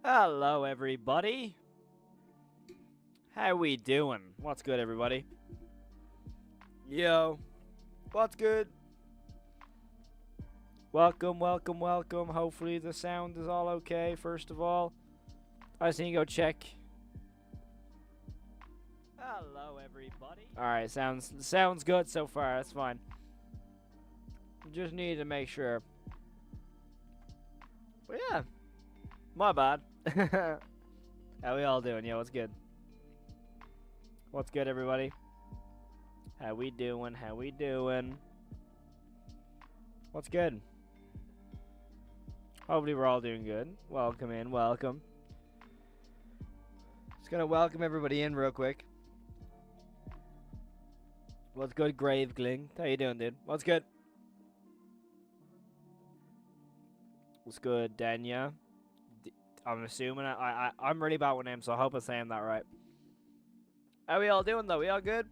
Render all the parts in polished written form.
Hello, everybody. How we doing? What's good, everybody? Yo, what's good? Welcome, welcome, welcome. Hopefully the sound is all okay, first of all. I just need to go check. Hello, everybody. Alright, sounds good so far. That's fine. Just need to make sure. But yeah, my bad. How we all doing? Yo, what's good? What's good, everybody? How we doing? How we doing? What's good? Hopefully we're all doing good. Welcome in, welcome. Just gonna welcome everybody in real quick. What's good, Gravegling? How you doing, dude? What's good? What's good, Danya? I'm assuming I'm really bad with names, so I hope I'm saying that right. How we all doing, though? We all good?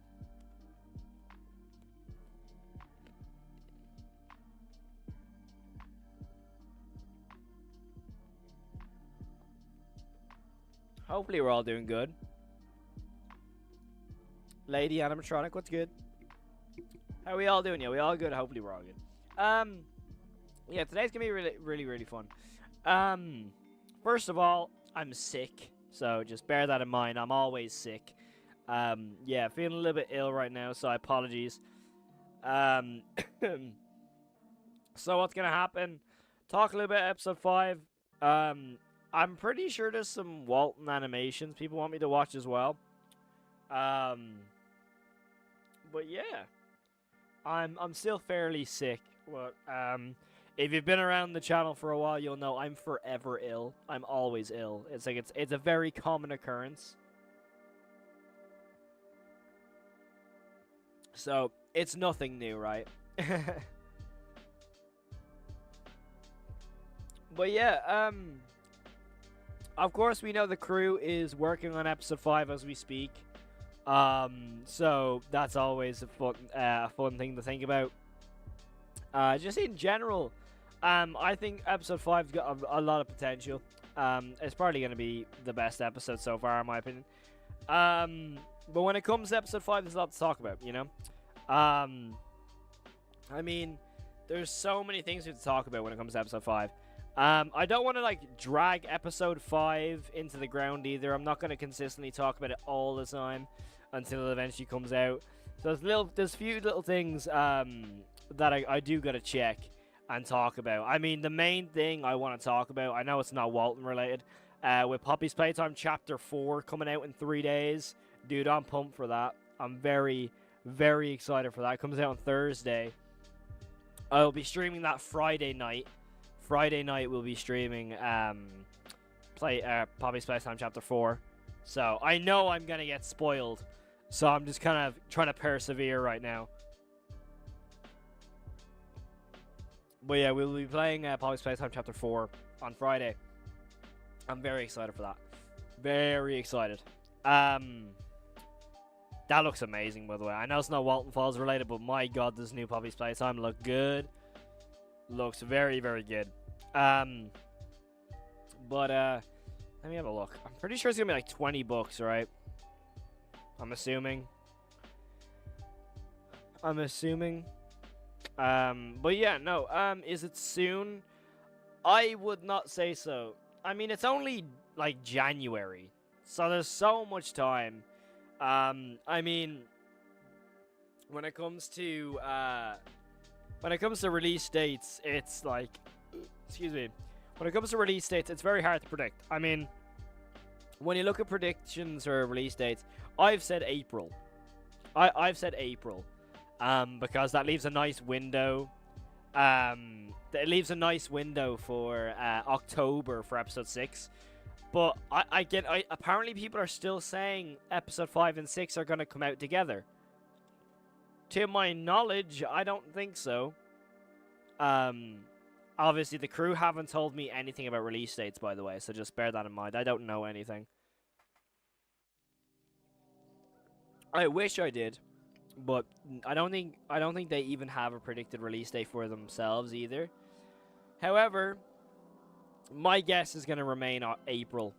Hopefully we're all doing good. Lady Animatronic, what's good? How we all doing? Yeah, we all good? Hopefully we're all good. Yeah, today's gonna be really fun. First of all, I'm sick, so just bear that in mind. I'm always sick. Yeah, feeling a little bit ill right now, so apologies. So what's gonna happen? Talk a little bit episode 5. I'm pretty sure there's some Walten animations people want me to watch as well. But yeah, I'm still fairly sick. But if you've been around the channel for a while, you'll know I'm forever ill. I'm always ill. It's like it's a very common occurrence. So it's nothing new, right? But yeah, of course we know the crew is working on episode 5 as we speak. So that's always a fun thing to think about. Just in general, I think episode 5's got a lot of potential. It's probably going to be the best episode so far, in my opinion. But when it comes to episode 5, there's a lot to talk about, you know? I mean, there's so many things we have to talk about when it comes to episode 5. I don't want to, like, drag episode 5 into the ground either. I'm not going to consistently talk about it all the time until it eventually comes out. So there's a few little things that I do got to check and talk about. I mean, the main thing I want to talk about, I know it's not Walten related, with Poppy's Playtime Chapter 4 coming out in 3 days. Dude, I'm pumped for that. I'm very excited for that. It comes out on Thursday. I'll be streaming that Friday night. Friday night we'll be streaming Poppy's Playtime Chapter 4. So I know I'm gonna get spoiled. So I'm just kind of trying to persevere right now. But yeah, we'll be playing Poppy's Playtime Chapter 4 on Friday. I'm very excited for that. Very excited. That looks amazing, by the way. I know it's not Walten Files related, but my god, this new Poppy's Playtime look good. Looks very good. But let me have a look. I'm pretty sure it's gonna be like 20 books, right? I'm assuming. But yeah, no. Is it soon? I would not say so. I mean, it's only like January, so there's so much time. I mean, when it comes to release dates, it's like, excuse me. When it comes to release dates, it's very hard to predict. I mean, when you look at predictions or release dates, I've said April. I've said April, because that leaves a nice window. It leaves a nice window for October for episode 6. But apparently people are still saying episode 5 and 6 are going to come out together. To my knowledge, I don't think so. Obviously, the crew haven't told me anything about release dates, by the way, so just bear that in mind. I don't know anything. I wish I did, but I don't think they even have a predicted release date for themselves either. However, My guess is going to remain April.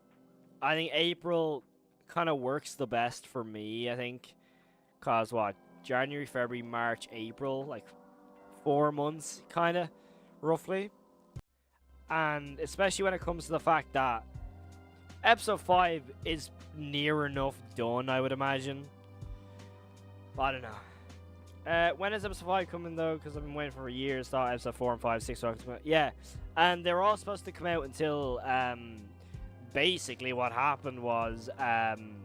I think April kind of works the best for me, I think. Because what? January, February, March, April, like 4 months, kind of, roughly. And especially when it comes to the fact that episode 5 is near enough done, I would imagine. But I don't know. When is episode 5 coming, though? Because I've been waiting for years. Thought episode 4 and 5, 6 are coming out. Yeah. And they're all supposed to come out until, basically what happened was, I'm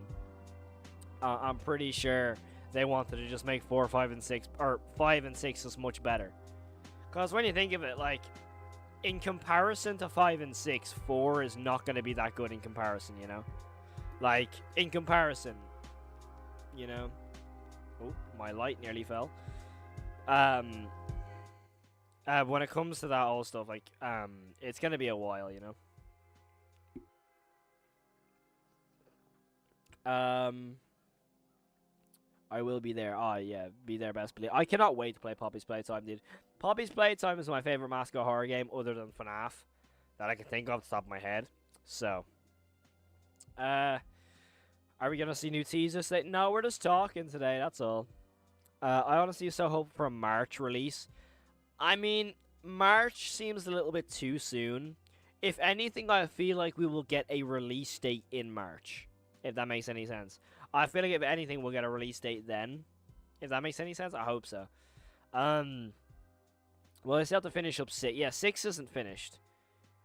pretty sure they wanted to just make 4, 5, and 6, or 5 and 6 is much better. Because when you think of it, like, in comparison to 5 and 6, 4 is not going to be that good in comparison, you know? Like, in comparison, you know? Oh, my light nearly fell. When it comes to that all stuff, like, it's going to be a while, you know? I will be there. Oh, yeah, be there, best believe. I cannot wait to play Poppy's Playtime, dude. Poppy's Playtime is my favorite mascot horror game other than FNAF that I can think of off the top of my head. So, are we going to see new teasers today? No, we're just talking today, that's all. I honestly so hope for a March release. I mean, March seems a little bit too soon. If anything, I feel like we will get a release date in March, if that makes any sense. I feel like if anything, we'll get a release date then. If that makes any sense, I hope so. Well, I still have to finish up 6. Yeah, 6 isn't finished.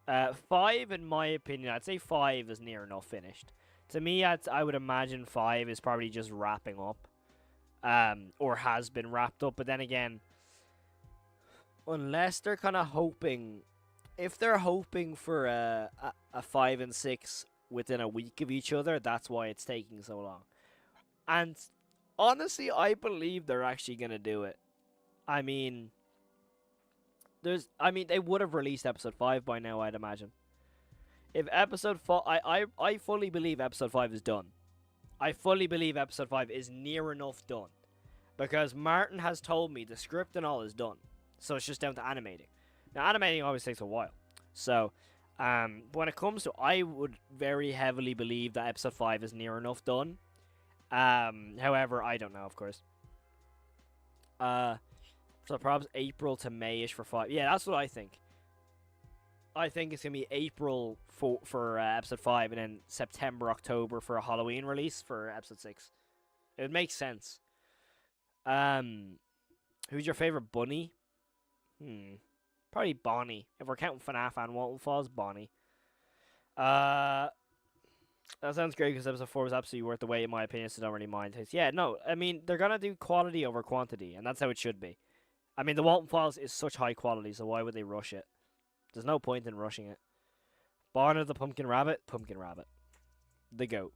5, in my opinion, I'd say 5 is near enough finished. To me, I would imagine 5 is probably just wrapping up. Or has been wrapped up. But then again, unless they're kind of hoping... If they're hoping for a 5 and 6 within a week of each other, that's why it's taking so long. And honestly, I believe they're actually going to do it. I mean, they would have released episode 5 by now, I'd imagine. If episode 4, I fully believe episode 5 is done. I fully believe episode 5 is near enough done. Because Martin has told me the script and all is done. So it's just down to animating. Now, animating always takes a while. So, when it comes to, I would very heavily believe that episode 5 is near enough done. However, I don't know, of course. So perhaps April to May-ish for 5. Yeah, that's what I think. I think it's going to be April for episode 5, and then September, October for a Halloween release for episode 6. It would make sense. Who's your favorite bunny? Probably Bonnie. If we're counting FNAF and Walten Files, Bonnie. That sounds great because episode 4 was absolutely worth the wait, in my opinion, so don't really mind. Yeah, no, I mean, they're going to do quality over quantity, and that's how it should be. I mean, the Walten Files is such high quality, so why would they rush it? There's no point in rushing it. Barn of the Pumpkin Rabbit? Pumpkin Rabbit. The goat.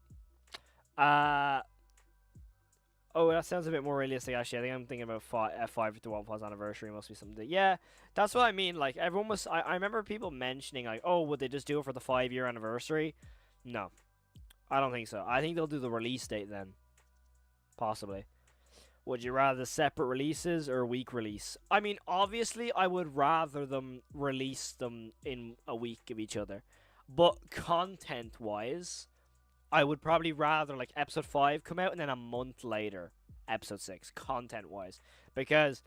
Oh, that sounds a bit more realistic, actually. I think I'm thinking about 5 to 1 Files anniversary. Must be something. Yeah, that's what I mean. Like, everyone was... I remember people mentioning, like, oh, would they just do it for the 5-year anniversary? No. I don't think so. I think they'll do the release date then. Possibly. Would you rather separate releases or a week release? I mean, obviously, I would rather them release them in a week of each other. But content-wise... I would probably rather, like, episode 5 come out and then a month later, episode 6, content-wise. Because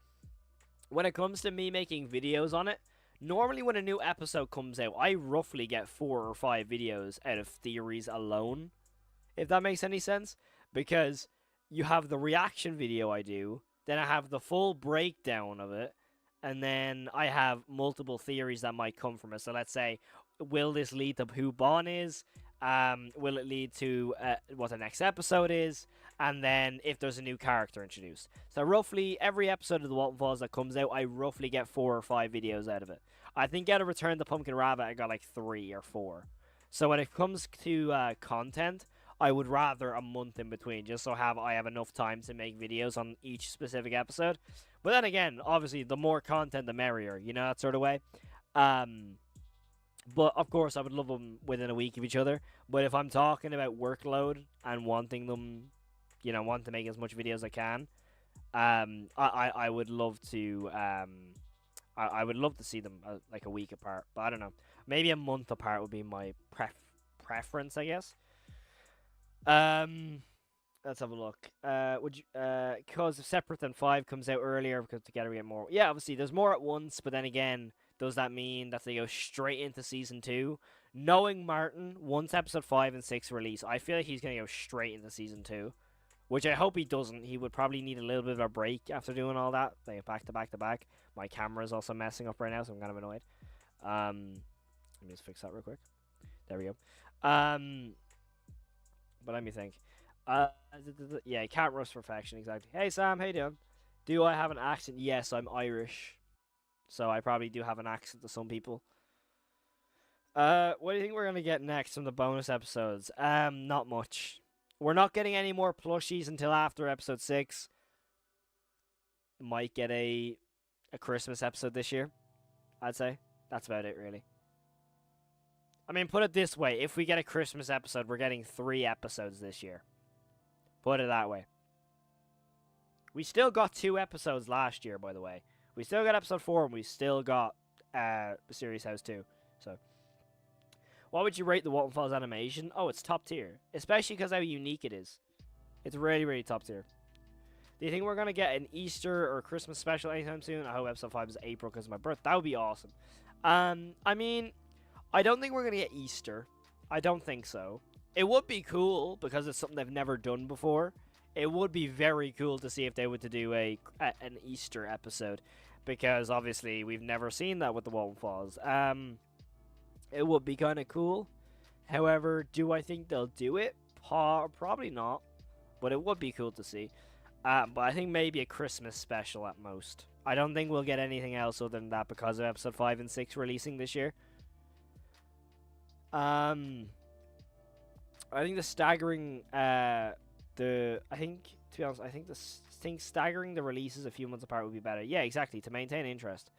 when it comes to me making videos on it, normally when a new episode comes out, I roughly get 4 or 5 videos out of theories alone, if that makes any sense. Because you have the reaction video I do, then I have the full breakdown of it, and then I have multiple theories that might come from it. So let's say, will this lead to who Bon is? Will it lead to what the next episode is? And then if there's a new character introduced. So roughly every episode of the Walten Files that comes out, I roughly get 4 or 5 videos out of it. I think out of Return the Pumpkin Rabbit, I got like 3 or 4. So when it comes to content, I would rather a month in between, just so I have enough time to make videos on each specific episode. But then again, obviously, the more content, the merrier, you know, that sort of way. But, of course, I would love them within a week of each other. But if I'm talking about workload and wanting them, you know, want to make as much videos as I can, I would love to I would love to see them like a week apart, but I don't know. Maybe a month apart would be my preference, I guess. Um, let's have a look. Would you because if Separate Than 5 comes out earlier because together we get more. Yeah, obviously there's more at once, but then again, does that mean that they go straight into season 2? Knowing Martin, once episode 5 and 6 release, I feel like he's gonna go straight into season 2. Which I hope he doesn't. He would probably need a little bit of a break after doing all that. Like back to back to back. My camera's also messing up right now, so I'm kind of annoyed. Let me just fix that real quick. There we go. But let me think. Yeah, can't rush perfection, exactly. Hey Sam, how you doing? Do I have an accent? Yes, I'm Irish. So I probably do have an accent to some people. What do you think we're gonna get next from the bonus episodes? Not much. We're not getting any more plushies until after episode 6. Might get a Christmas episode this year, I'd say. That's about it, really. I mean, put it this way. If we get a Christmas episode, we're getting 3 episodes this year. Put it that way. We still got 2 episodes last year, by the way. We still got episode 4, and we still got Series House 2. So, what would you rate the Walten Files animation? Oh, it's top tier. Especially because how unique it is. It's really, really top tier. Do you think we're going to get an Easter or Christmas special anytime soon? I hope episode 5 is April because of my birth. That would be awesome. I mean, I don't think we're going to get Easter. I don't think so. It would be cool because it's something they've never done before. It would be very cool to see if they were to do an Easter episode. Because obviously we've never seen that with the Walten Files. It would be kind of cool. However, do I think they'll do it? Probably not. But it would be cool to see. But I think maybe a Christmas special at most. I don't think we'll get anything else other than that because of episode 5 and 6 releasing this year. I think the staggering... to be honest, I think staggering the releases a few months apart would be better. Yeah, exactly. To maintain interest.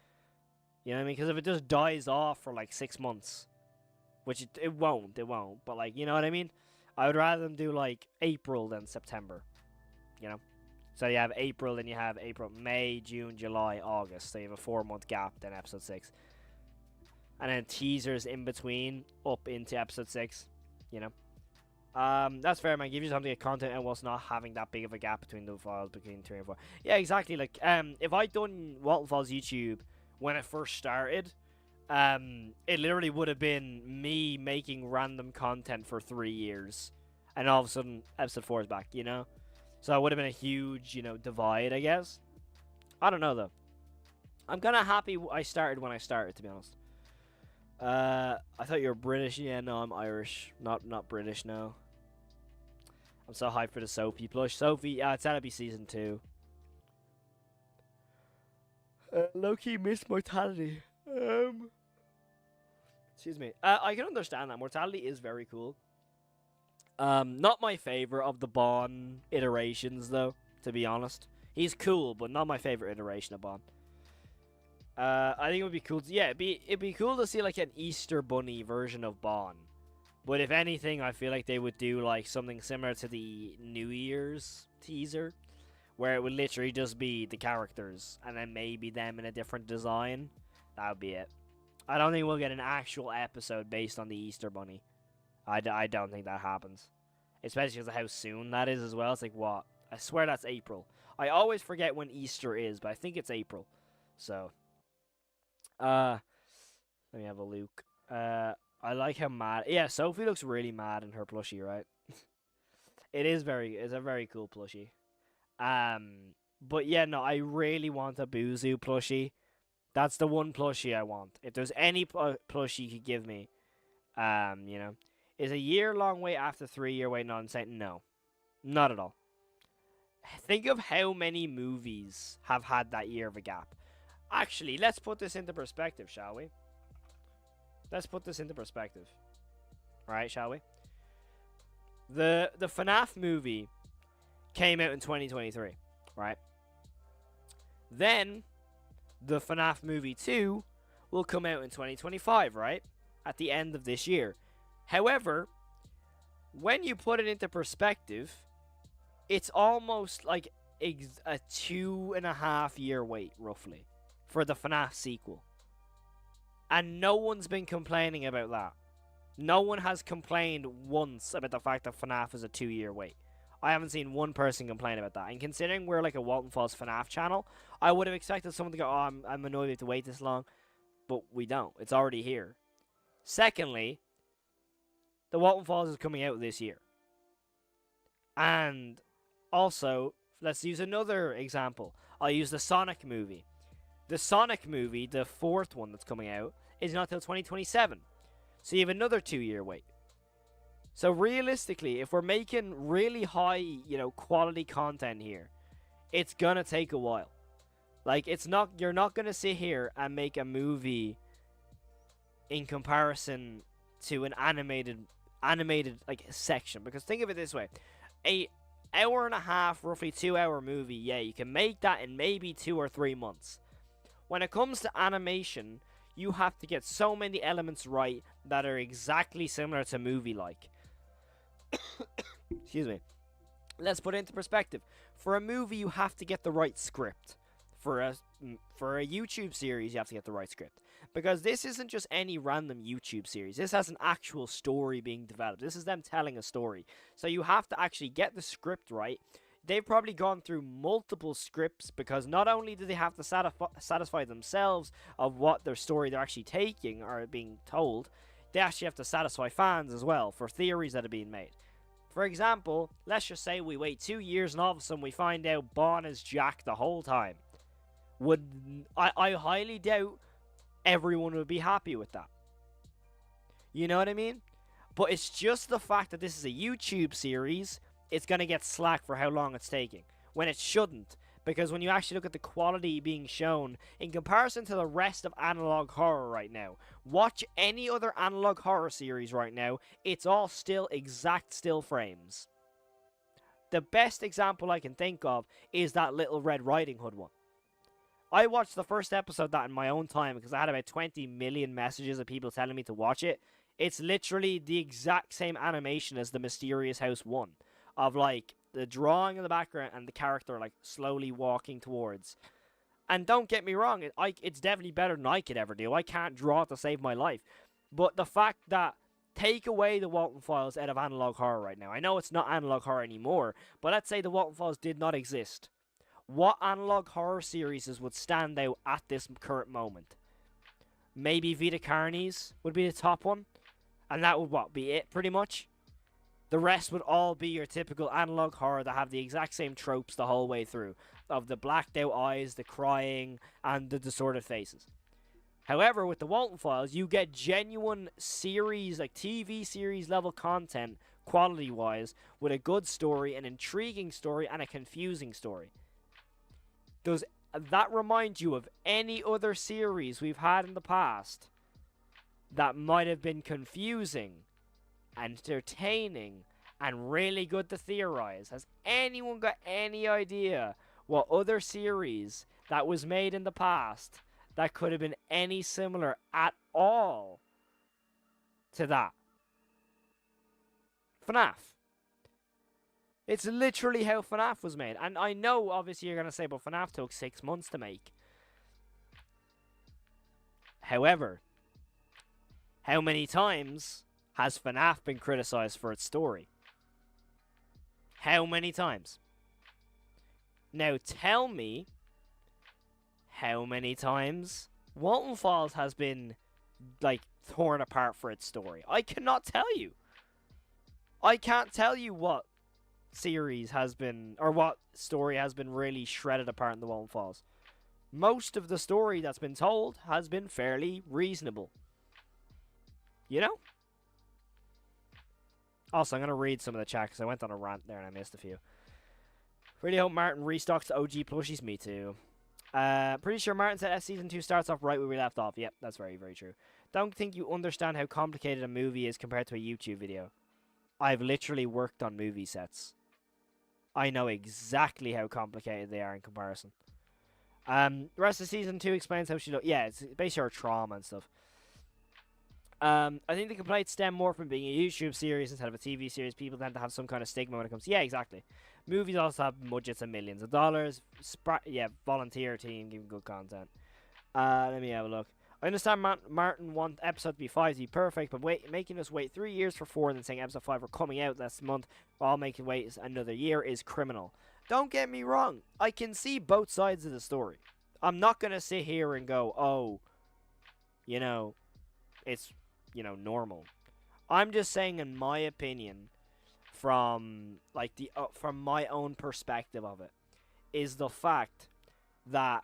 You know what I mean? Because if it just dies off for like 6 months, which it won't, but like, you know what I mean? I would rather them do like April than September, you know? So you have April, then you have April, May, June, July, August. So you have a 4-month gap, then episode 6. And then teasers in between up into episode 6, you know? That's fair, man. Give you something to get content and whilst not having that big of a gap between the files between 3 and 4. Yeah, exactly. Like, if I'd done Walten Files YouTube when it first started, it literally would have been me making random content for 3 years, and all of a sudden episode 4 is back, you know? So it would have been a huge, you know, divide, I guess. I don't know, though. I'm kind of happy I started when I started, to be honest. I thought you were British. Yeah, no, I'm Irish. Not British, no. I'm so hyped for the Sophie plush. Sophie, it's gotta be season 2. Low-key missed mortality. Excuse me. I can understand that. Mortality is very cool. Not my favorite of the Bond iterations, though, to be honest. He's cool, but not my favorite iteration of Bond. I think it would be cool. It'd be cool to see like an Easter Bunny version of Bond. But if anything, I feel like they would do like something similar to the New Year's teaser, where it would literally just be the characters and then maybe them in a different design. That would be it. I don't think we'll get an actual episode based on the Easter Bunny. I don't think that happens. Especially because of how soon that is as well. It's like, what? I swear that's April. I always forget when Easter is, but I think it's April. So, let me have a look. I like how mad... Yeah, Sophie looks really mad in her plushie, right? It's a very cool plushie. But yeah, no, I really want a Buzu plushie. That's the one plushie I want. If there's any plushie you could give me, you know, is a year-long wait after 3-year wait? No, I'm saying no, not at all. Think of how many movies have had that year of a gap. Actually, let's put this into perspective, shall we? Let's put this into perspective. Alright, shall we? The FNAF movie came out in 2023, right? Then, the FNAF movie 2 will come out in 2025, right? At the end of this year. However, when you put it into perspective, it's almost like a 2.5-year wait, roughly, for the FNAF sequel. And no one's been complaining about that. No one has complained once about the fact that FNAF is a 2-year wait. I haven't seen one person complain about that. And considering we're like a Walten Files FNAF channel, I would have expected someone to go, oh, I'm annoyed we have to wait this long. But we don't. It's already here. Secondly, the Walten Files is coming out this year. And also, let's use another example. I'll use the Sonic movie. The Sonic movie, the fourth one that's coming out, is not till 2027. So you have another 2-year wait. So realistically, if we're making really high, quality content here, it's gonna take a while. Like, you're not gonna sit here and make a movie in comparison to an animated like section. Because think of it this way. A hour and a half, roughly 2-hour movie, yeah, you can make that in maybe 2 or 3 months. When it comes to animation, you have to get so many elements right that are exactly similar to movie-like. Excuse me. Let's put it into perspective. For a movie, you have to get the right script. For a YouTube series, you have to get the right script. Because this isn't just any random YouTube series. This has an actual story being developed. This is them telling a story. So you have to actually get the script right. They've probably gone through multiple scripts because not only do they have to satisfy themselves of what their story they're actually taking or being told, they actually have to satisfy fans as well for theories that are being made. For example, let's just say we wait 2 years and all of a sudden we find out Bond is Jack the whole time. I highly doubt everyone would be happy with that. You know what I mean? But it's just the fact that this is a YouTube series, it's going to get slack for how long it's taking. When it shouldn't. Because when you actually look at the quality being shown, in comparison to the rest of analog horror right now, watch any other analog horror series right now, it's all still exact still frames. The best example I can think of is that Little Red Riding Hood one. I watched the first episode of that in my own time because I had about 20 million messages of people telling me to watch it. It's literally the exact same animation as the Mysterious House 1. Of like the drawing in the background and the character like slowly walking towards. And don't get me wrong, it's definitely better than I could ever do. I can't draw to save my life. But the fact that take away the Walten Files out of analog horror right now. I know it's not analog horror anymore, but let's say the Walten Files did not exist. What analog horror series would stand out at this current moment? Maybe Vita Carnies would be the top one. And that would be it pretty much? The rest would all be your typical analog horror that have the exact same tropes the whole way through. Of the blacked out eyes, the crying, and the distorted faces. However, with the Walten Files, you get genuine series, like TV series level content, quality-wise, with a good story, an intriguing story, and a confusing story. Does that remind you of any other series we've had in the past that might have been confusing, entertaining, and really good to theorize? Has anyone got any idea what other series that was made in the past that could have been any similar at all to that? FNAF. It's literally how FNAF was made. And I know, obviously, you're going to say, but FNAF took 6 months to make. However, how many times has FNAF been criticized for its story? How many times? Now tell me how many times Walten Files has been, like, torn apart for its story. I cannot tell you. I can't tell you what series has been, or what story has been really shredded apart in the Walten Files. Most of the story that's been told has been fairly reasonable. You know? Also, I'm going to read some of the chat because I went on a rant there and I missed a few. Really hope Martin restocks OG plushies. Me too. Pretty sure Martin said Season 2 starts off right where we left off. Yep, that's very, very true. Don't think you understand how complicated a movie is compared to a YouTube video. I've literally worked on movie sets. I know exactly how complicated they are in comparison. The rest of Season 2 explains how she looks. Yeah, it's basically her trauma and stuff. I think the complaints stem more from being a YouTube series instead of a TV series. People tend to have some kind of stigma when it comes to... Yeah, exactly. Movies also have budgets of millions of dollars. Volunteer team giving good content. Let me have a look. I understand Martin want episode to be 5 to be perfect, but making us wait 3 years for 4 and then saying episode 5 are coming out this month while making wait another year is criminal. Don't get me wrong. I can see both sides of the story. I'm not going to sit here and go, oh, you know, it's, normal. I'm just saying, in my opinion, from from my own perspective of it, is the fact that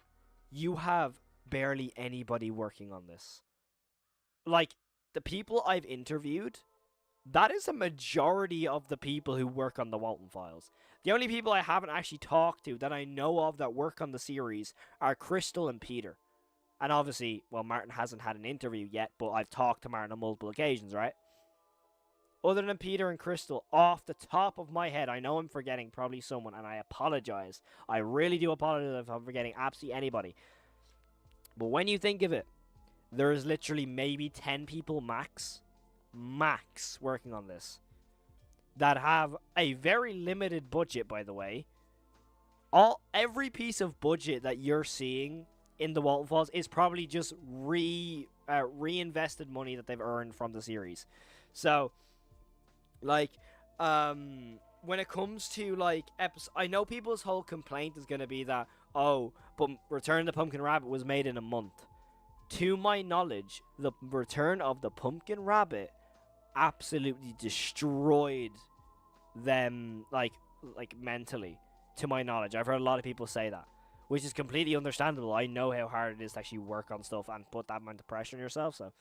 you have barely anybody working on this. Like, the people I've interviewed, that is a majority of the people who work on the Walten Files. The only people I haven't actually talked to that I know of that work on the series are Crystal and Peter. And obviously, well, Martin hasn't had an interview yet, but I've talked to Martin on multiple occasions, right? Other than Peter and Crystal, off the top of my head, I know I'm forgetting probably someone, and I apologize. I really do apologize if I'm forgetting absolutely anybody. But when you think of it, there is literally maybe 10 people max working on this that have a very limited budget, by the way. Every piece of budget that you're seeing in the Walten Files is probably just reinvested money that they've earned from the series. So, like, when it comes to, like, I know people's whole complaint is going to be that, oh, but Return of the Pumpkin Rabbit was made in a month. To my knowledge, the Return of the Pumpkin Rabbit absolutely destroyed them, like mentally, to my knowledge. I've heard a lot of people say that, which is completely understandable. I know how hard it is to actually work on stuff and put that amount of pressure on yourself, so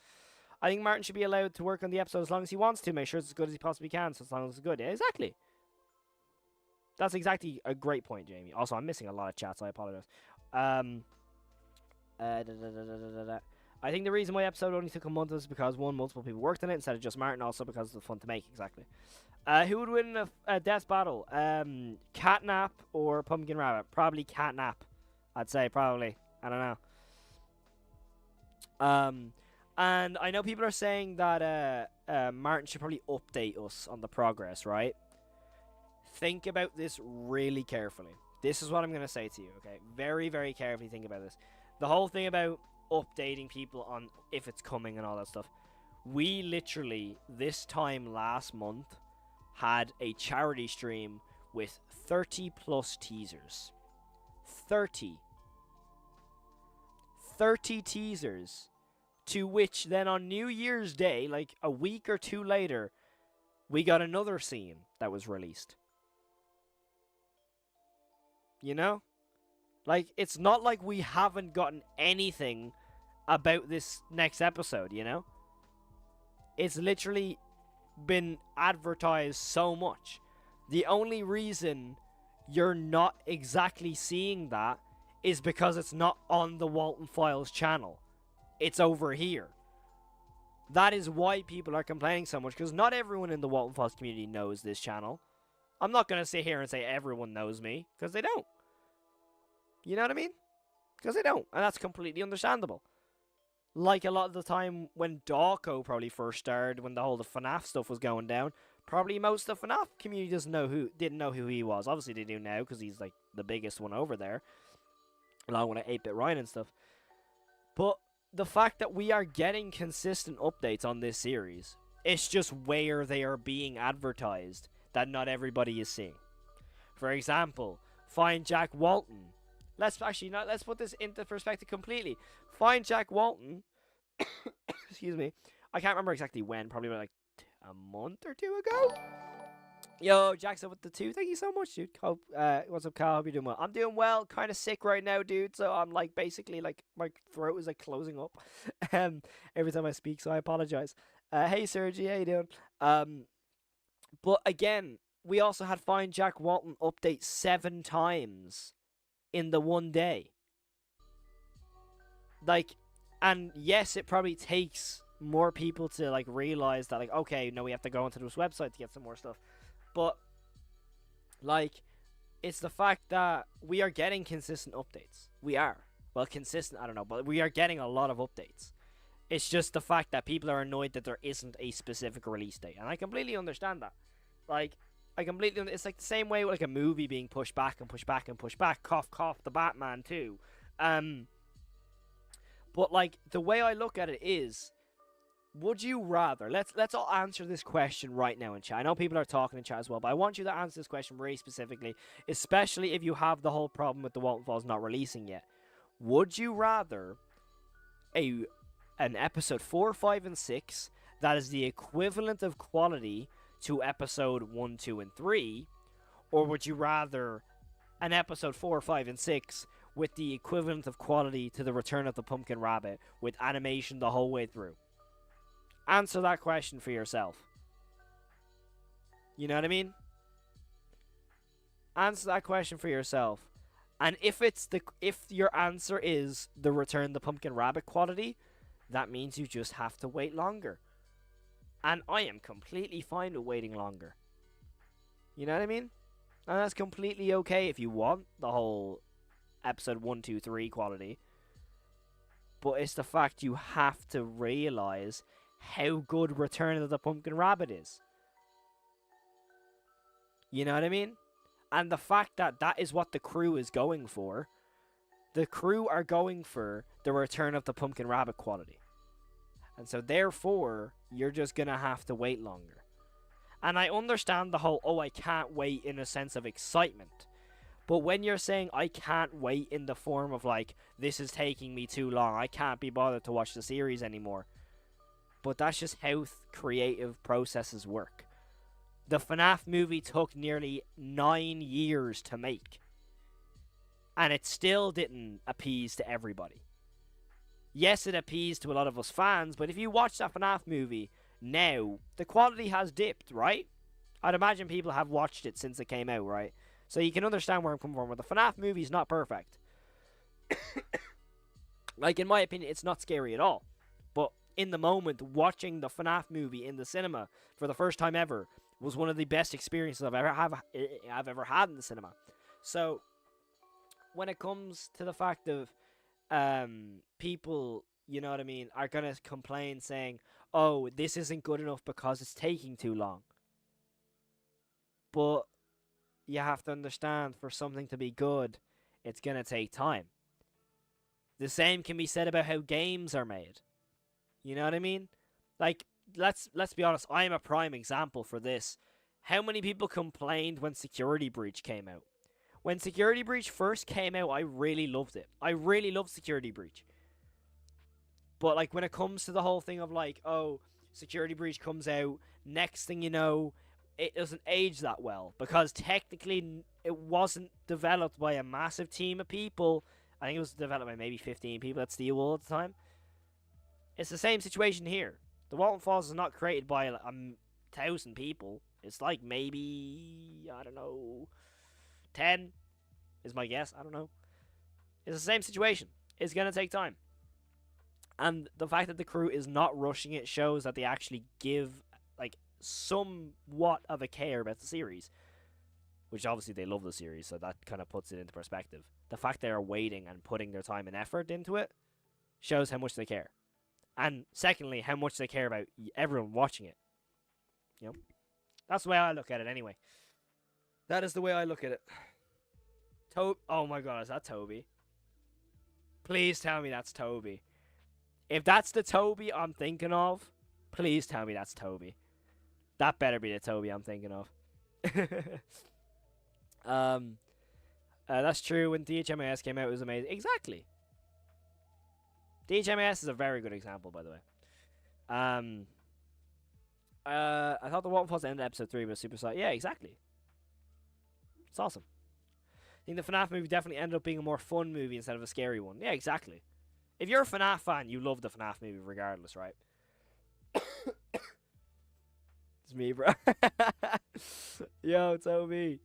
I think Martin should be allowed to work on the episode as long as he wants to, make sure it's as good as he possibly can, so as long as it's good. Yeah, exactly. That's exactly a great point, Jamie. Also, I'm missing a lot of chats, so I apologize. I think the reason why episode only took a month is because, one, multiple people worked on it instead of just Martin, also because it's fun to make, exactly. Who would win a death battle? Catnap or Pumpkin Rabbit? Probably Catnap, I'd say, probably. I don't know. And I know people are saying that Martin should probably update us on the progress, right? Think about this really carefully. This is what I'm going to say to you, okay? Very, very carefully think about this. The whole thing about updating people on if it's coming and all that stuff. We literally, this time last month, had a charity stream with 30 plus teasers. 30 teasers. To which then on New Year's Day, like a week or two later, we got another scene that was released. You know? Like, it's not like we haven't gotten anything about this next episode, you know? It's literally been advertised so much. The only reason you're not exactly seeing that is because it's not on the Walten Files channel. It's over here. That is why people are complaining so much, because not everyone in the Walten Files community knows this channel. I'm not going to sit here and say everyone knows me, because they don't. You know what I mean? Because they don't, and that's completely understandable. Like a lot of the time when Dawko probably first started, when the whole FNAF stuff was going down, probably most of the FNAF community didn't know who he was. Obviously they do now, because he's like the biggest one over there, along with 8-Bit Ryan and stuff. But the fact that we are getting consistent updates on this series, it's just where they are being advertised that not everybody is seeing. For example, Find Jack Walton. Let's put this into perspective completely. Find Jack Walton. Excuse me. I can't remember exactly when. Probably like a month or two ago. Yo, Jack's up with the 2. Thank you so much, dude. Hope, what's up, Carl? Hope you're doing well. I'm doing well. Kind of sick right now, dude. So I'm like basically like my throat is like closing up every time I speak. So I apologize. Hey, Sergi, how you doing? But again, we also had Find Jack Walton update 7 times in the one day. Like, and yes, it probably takes more people to like realize that, like, okay, no, we have to go onto this website to get some more stuff. But like, it's the fact that we are getting consistent updates. We are. Well, consistent, I don't know, but we are getting a lot of updates. It's just the fact that people are annoyed that there isn't a specific release date. And I completely understand that. Like, it's like the same way with like a movie being pushed back and pushed back and pushed back. Cough, cough, the Batman too. But like the way I look at it is, would you rather? Let's all answer this question right now in chat. I know people are talking in chat as well, but I want you to answer this question very specifically, especially if you have the whole problem with the Walten Files not releasing yet. Would you rather an episode 4, 5, and 6 that is the equivalent of quality to episode 1, 2, and 3, or would you rather an episode 4, 5, and 6 with the equivalent of quality to the Return of the Pumpkin Rabbit with animation the whole way through? Answer that question for yourself. You know what I mean? Answer that question for yourself. And if your answer is the Return the Pumpkin Rabbit quality, that means you just have to wait longer. And I am completely fine with waiting longer. You know what I mean? And that's completely okay if you want the whole episode 1, 2, 3 quality. But it's the fact you have to realize how good Return of the Pumpkin Rabbit is. You know what I mean? And the fact that that is what the crew is going for. The crew are going for the Return of the Pumpkin Rabbit quality. And so therefore, you're just going to have to wait longer. And I understand the whole, oh, I can't wait in a sense of excitement. But when you're saying, I can't wait in the form of like, this is taking me too long, I can't be bothered to watch the series anymore. But that's just how creative processes work. The FNAF movie took nearly 9 years to make. And it still didn't appease to everybody. Yes, it appeased to a lot of us fans, but if you watch that FNAF movie now, the quality has dipped, right? I'd imagine people have watched it since it came out, right? So you can understand where I'm coming from. But the FNAF movie is not perfect. Like, in my opinion, it's not scary at all. But in the moment, watching the FNAF movie in the cinema for the first time ever was one of the best experiences I've ever had in the cinema. So when it comes to the fact of people, you know what I mean, are going to complain saying, oh, this isn't good enough because it's taking too long. But you have to understand, for something to be good, it's going to take time. The same can be said about how games are made. You know what I mean? Like, let's be honest, I am a prime example for this. How many people complained when Security Breach came out? When Security Breach first came out, I really loved it. I really loved Security Breach. But, like, when it comes to the whole thing of, like, oh, Security Breach comes out, next thing you know, it doesn't age that well. Because technically, it wasn't developed by a massive team of people. I think it was developed by maybe 15 people at Steelwool at the time. It's the same situation here. The Walten Files is not created by 1,000 people. It's like maybe, I don't know, 10 is my guess. I don't know. It's the same situation. It's going to take time. And the fact that the crew is not rushing it shows that they actually give, like, somewhat of a care about the series. Which obviously they love the series, so that kind of puts it into perspective. The fact they are waiting and putting their time and effort into it shows how much they care. And secondly, how much they care about everyone watching it. You know? That's the way I look at it anyway. That is the way I look at it. Oh my god, is that Toby? Please tell me that's Toby. If that's the Toby I'm thinking of, please tell me that's Toby. That better be the Toby I'm thinking of. That's true. When DHMAS came out, it was amazing. Exactly. DHMAS is a very good example, by the way. I thought the Walten Files ended episode 3 was super sad. Yeah, exactly. It's awesome. I think the FNAF movie definitely ended up being a more fun movie instead of a scary one. Yeah, exactly. If you're a FNAF fan, you love the FNAF movie regardless, right? It's me, bro. Yo, Toby.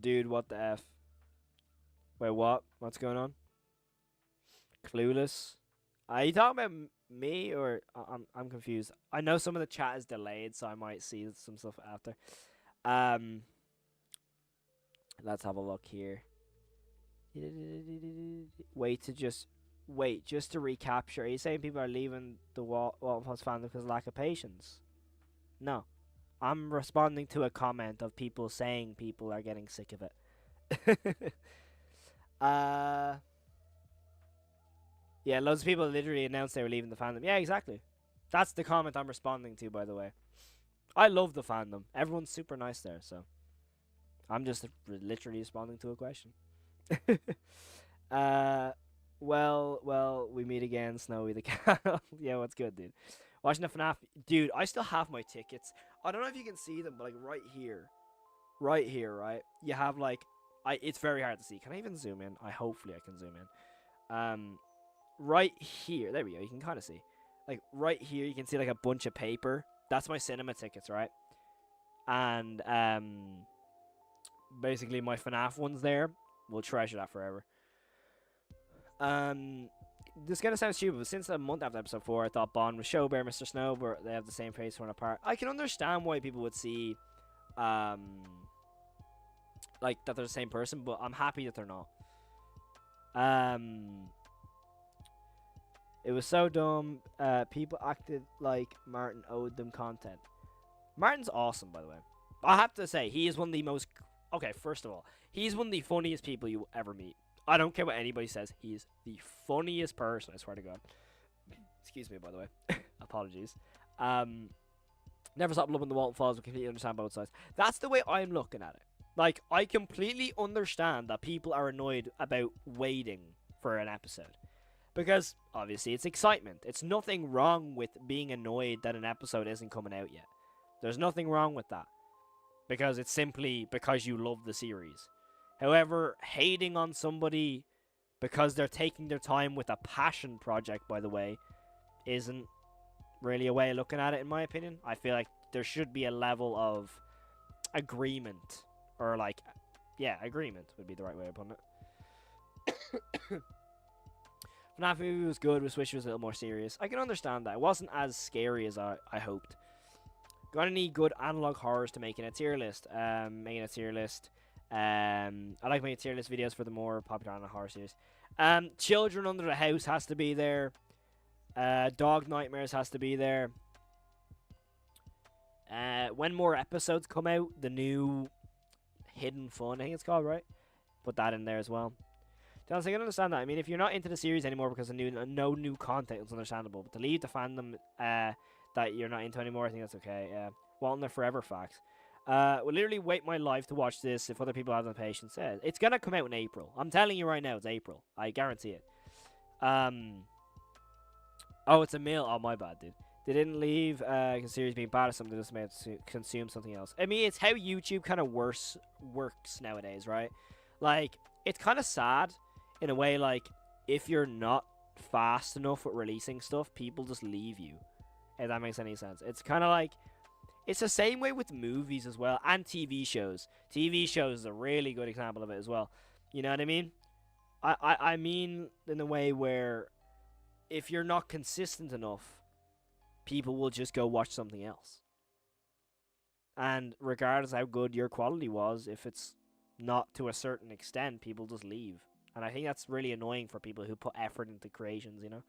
Dude, what the F? Wait, what? What's going on? Clueless. Are you talking about me or I'm confused? I know some of the chat is delayed, so I might see some stuff after. Let's have a look here. Wait, just to recapture. Are you saying people are leaving the Walten Files fandom because of lack of patience? No. I'm responding to a comment of people saying people are getting sick of it. Yeah, loads of people literally announced they were leaving the fandom. Yeah, exactly. That's the comment I'm responding to, by the way. I love the fandom. Everyone's super nice there, so I'm just literally responding to a question. uh, well, we meet again, Snowy the cat. Yeah, what's good, dude? Watching the FNAF, dude. I still have my tickets. I don't know if you can see them, but like right here, right. You have like, It's very hard to see. Can I even zoom in? Hopefully I can zoom in. Right here, there we go. You can kind of see, like right here, you can see like a bunch of paper. That's my cinema tickets, right? And basically my FNAF one's there. We'll treasure that forever. This is gonna sound stupid, but since a month after episode 4, I thought Bond was Showbear, Mr. Snow, but they have the same face torn apart. I can understand why people would see, like that they're the same person, but I'm happy that they're not. It was so dumb. People acted like Martin owed them content. Martin's awesome, by the way. I have to say, he is one of the most. Okay, first of all, he's one of the funniest people you will ever meet. I don't care what anybody says. He's the funniest person. I swear to God. Excuse me, by the way. Apologies. Never stop loving the Walten Files. We completely understand both sides. That's the way I'm looking at it. Like, I completely understand that people are annoyed about waiting for an episode. Because, obviously, it's excitement. It's nothing wrong with being annoyed that an episode isn't coming out yet. There's nothing wrong with that. Because it's simply because you love the series. However, hating on somebody because they're taking their time with a passion project, by the way, isn't really a way of looking at it, in my opinion. I feel like there should be a level of agreement. Or, like, yeah, agreement would be the right way of putting it. FNAF movie was good. Wish it was a little more serious. I can understand that. It wasn't as scary as I hoped. Gonna need good analog horrors to make in a tier list. Making a tier list. I like making tier list videos for the more popular analog horror series. Children Under the House has to be there. Dog Nightmares has to be there. When more episodes come out, the new Hidden Fun, I think it's called, right? Put that in there as well. To be honest, I can understand that. I mean, if you're not into the series anymore because of no new content, it's understandable. But to leave the fandom that you're not into anymore, I think that's okay. Yeah. Walten the Forever Facts. Will literally wait my life to watch this if other people have the patience. Yeah, it's gonna come out in April. I'm telling you right now, it's April. I guarantee it. Oh, it's a mail. Oh, my bad, dude. They didn't leave the series being bad or something. They just made to consume something else. I mean, it's how YouTube kind of works nowadays, right? Like, it's kind of sad in a way. Like, if you're not fast enough with releasing stuff, people just leave you. If that makes any sense. It's kind of like, it's the same way with movies as well, and TV shows. TV shows is a really good example of it as well. You know what I mean? I mean in a way where if you're not consistent enough, people will just go watch something else. And regardless how good your quality was, if it's not to a certain extent, people just leave. And I think that's really annoying for people who put effort into creations, you know?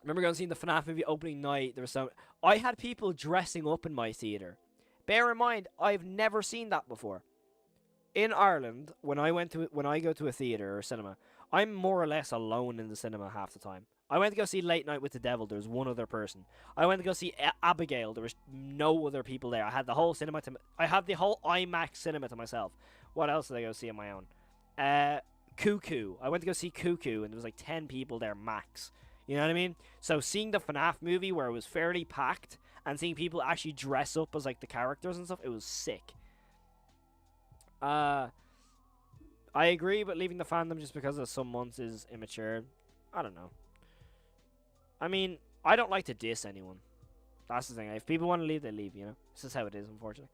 Remember going to see the FNAF movie opening night. There was I had people dressing up in my theater. Bear in mind, I've never seen that before. In Ireland, when I go to a theater or cinema, I'm more or less alone in the cinema half the time. I went to go see Late Night with the Devil. There was one other person. I went to go see Abigail. There was no other people there. I had the whole I had the whole IMAX cinema to myself. What else did I go see on my own? Cuckoo. I went to go see Cuckoo, and there was like 10 people there max. You know what I mean? So seeing the FNAF movie where it was fairly packed and seeing people actually dress up as like the characters and stuff, it was sick. I agree, but leaving the fandom just because of some months is immature. I don't know. I mean, I don't like to diss anyone. That's the thing. If people want to leave, they leave, you know? This is how it is, unfortunately.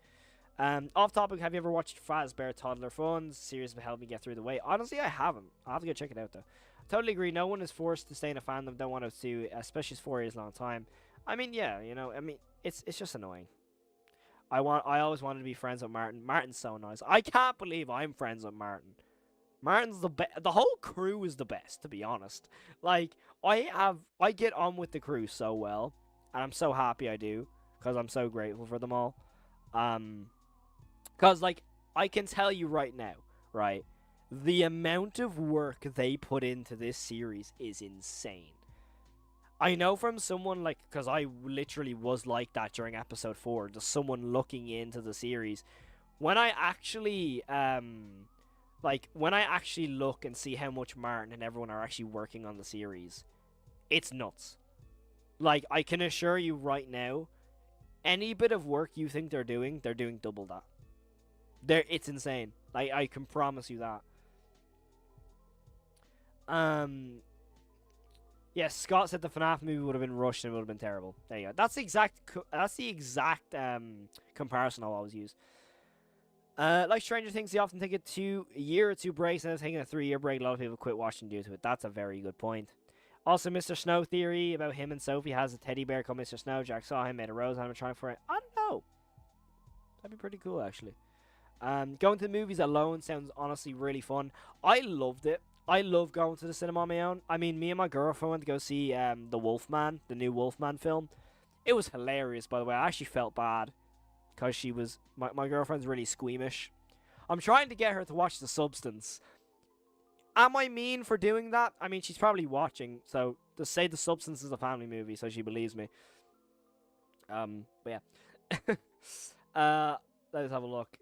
Off topic, have you ever watched Fazbear Toddler Fun's series that helped me get through the wait? Honestly, I haven't. I'll have to go check it out, though. Totally agree. No one is forced to stay in a fandom. Don't want to, especially 4 years long time. I mean, yeah, you know, I mean, it's just annoying. I always wanted to be friends with Martin. Martin's so nice. I can't believe I'm friends with Martin. Martin's the best. The whole crew is the best, to be honest. Like, I get on with the crew so well, and I'm so happy I do, because I'm so grateful for them all. Because, like, I can tell you right now, right, The amount of work they put into this series is insane. I know from someone, like, because I literally was like that during episode 4, just someone looking into the series. When I actually, when I actually look and see how much Martin and everyone are actually working on the series, it's nuts. Like, I can assure you right now, any bit of work you think they're doing double that. It's insane. Like, I can promise you that. Yes, Scott said the FNAF movie would have been rushed and it would have been terrible. There you go. That's the exact comparison I'll always use. Like Stranger Things, they often take a year or two breaks, and then taking a 3-year break. A lot of people quit watching due to it. That's a very good point. Also, Mr. Snow theory about him and Sophie has a teddy bear called Mr. Snow. Jack saw him, made a rose, and I'm trying for it. I don't know. That'd be pretty cool, actually. Going to the movies alone sounds honestly really fun. I loved it. I love going to the cinema on my own. I mean, me and my girlfriend went to go see the Wolfman, the new Wolfman film. It was hilarious, by the way. I actually felt bad because she was my girlfriend's really squeamish. I'm trying to get her to watch The Substance. Am I mean for doing that? I mean, she's probably watching, so just say The Substance is a family movie, so she believes me. But yeah. Let's have a look.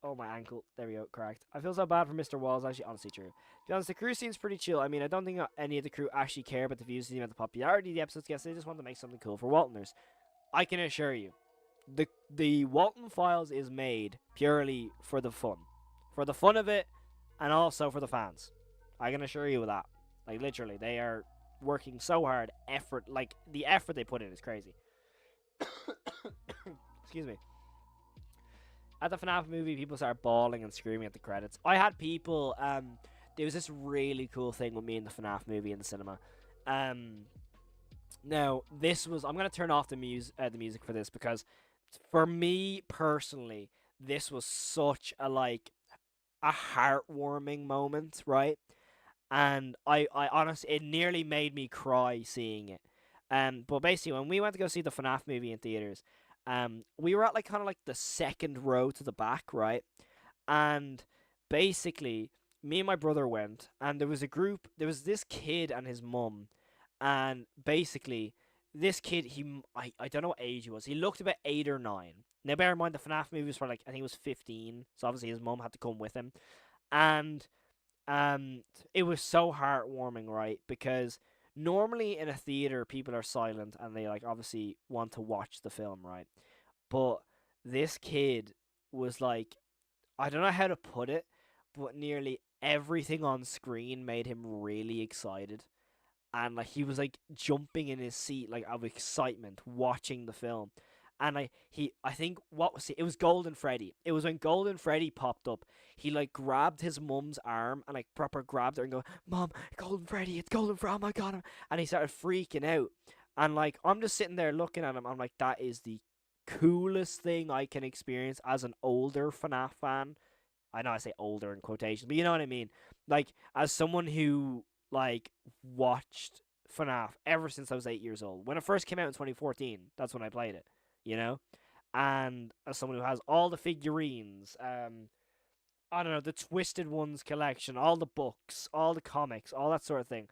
Oh, my ankle. There we go. Correct. I feel so bad for Mr. Walls. Actually, honestly, true. To be honest, the crew seems pretty chill. I mean, I don't think any of the crew actually care about the views and the popularity of the episodes. Yes, they just want to make something cool for Walteners. I can assure you, the Walten Files is made purely for the fun of it, and also for the fans. I can assure you of that. Like, literally, they are working so hard. The effort they put in is crazy. Excuse me. At the FNAF movie, people started bawling and screaming at the credits. I had people, there was this really cool thing with me in the FNAF movie in the cinema. Now, this was, I'm going to turn off the music for this, because for me personally, this was such a heartwarming moment, right? And I honestly, it nearly made me cry seeing it. But basically, when we went to go see the FNAF movie in theaters, we were at kind of the second row to the back, right? And basically, me and my brother went, and there was this kid and his mum, and basically, this kid, I don't know what age he was. He looked about 8 or 9. Now, bear in mind, the FNAF movie was for I think he was 15, so obviously his mum had to come with him. And it was so heartwarming, right? Because normally in a theater, people are silent and they obviously want to watch the film, right? But this kid was I don't know how to put it, but nearly everything on screen made him really excited. And he was jumping in his seat of excitement watching the film. And I think it was Golden Freddy. It was when Golden Freddy popped up. He grabbed his mum's arm and proper grabbed her and go, "Mom, Golden Freddy, it's Golden Freddy, oh my god!" And he started freaking out. And I'm just sitting there looking at him. I'm like, that is the coolest thing I can experience as an older FNAF fan. I know I say older in quotations, but you know what I mean. As someone who watched FNAF ever since I was 8 years old. When it first came out in 2014, that's when I played it, you know? And as someone who has all the figurines, I don't know, the Twisted Ones collection, all the books, all the comics, all that sort of thing.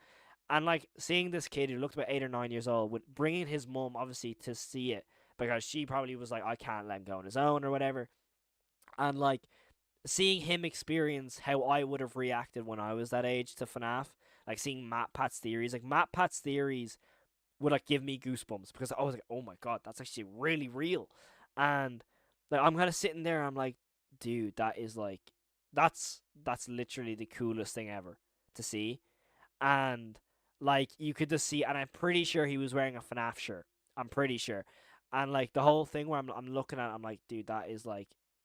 And seeing this kid who looked about 8 or 9 years old, with bringing his mum obviously to see it, because she probably was I can't let him go on his own or whatever. And seeing him experience how I would have reacted when I was that age to FNAF, seeing Matt Pat's theories, Matt Pat's theories would give me goosebumps, because I was oh my god, that's actually really real. And I'm kind of sitting there, I'm like, dude, that is that's literally the coolest thing ever to see. And you could just see, and I'm pretty sure he was wearing a FNAF shirt. I'm pretty sure. And the whole thing where I'm looking at it, I'm like, dude, that is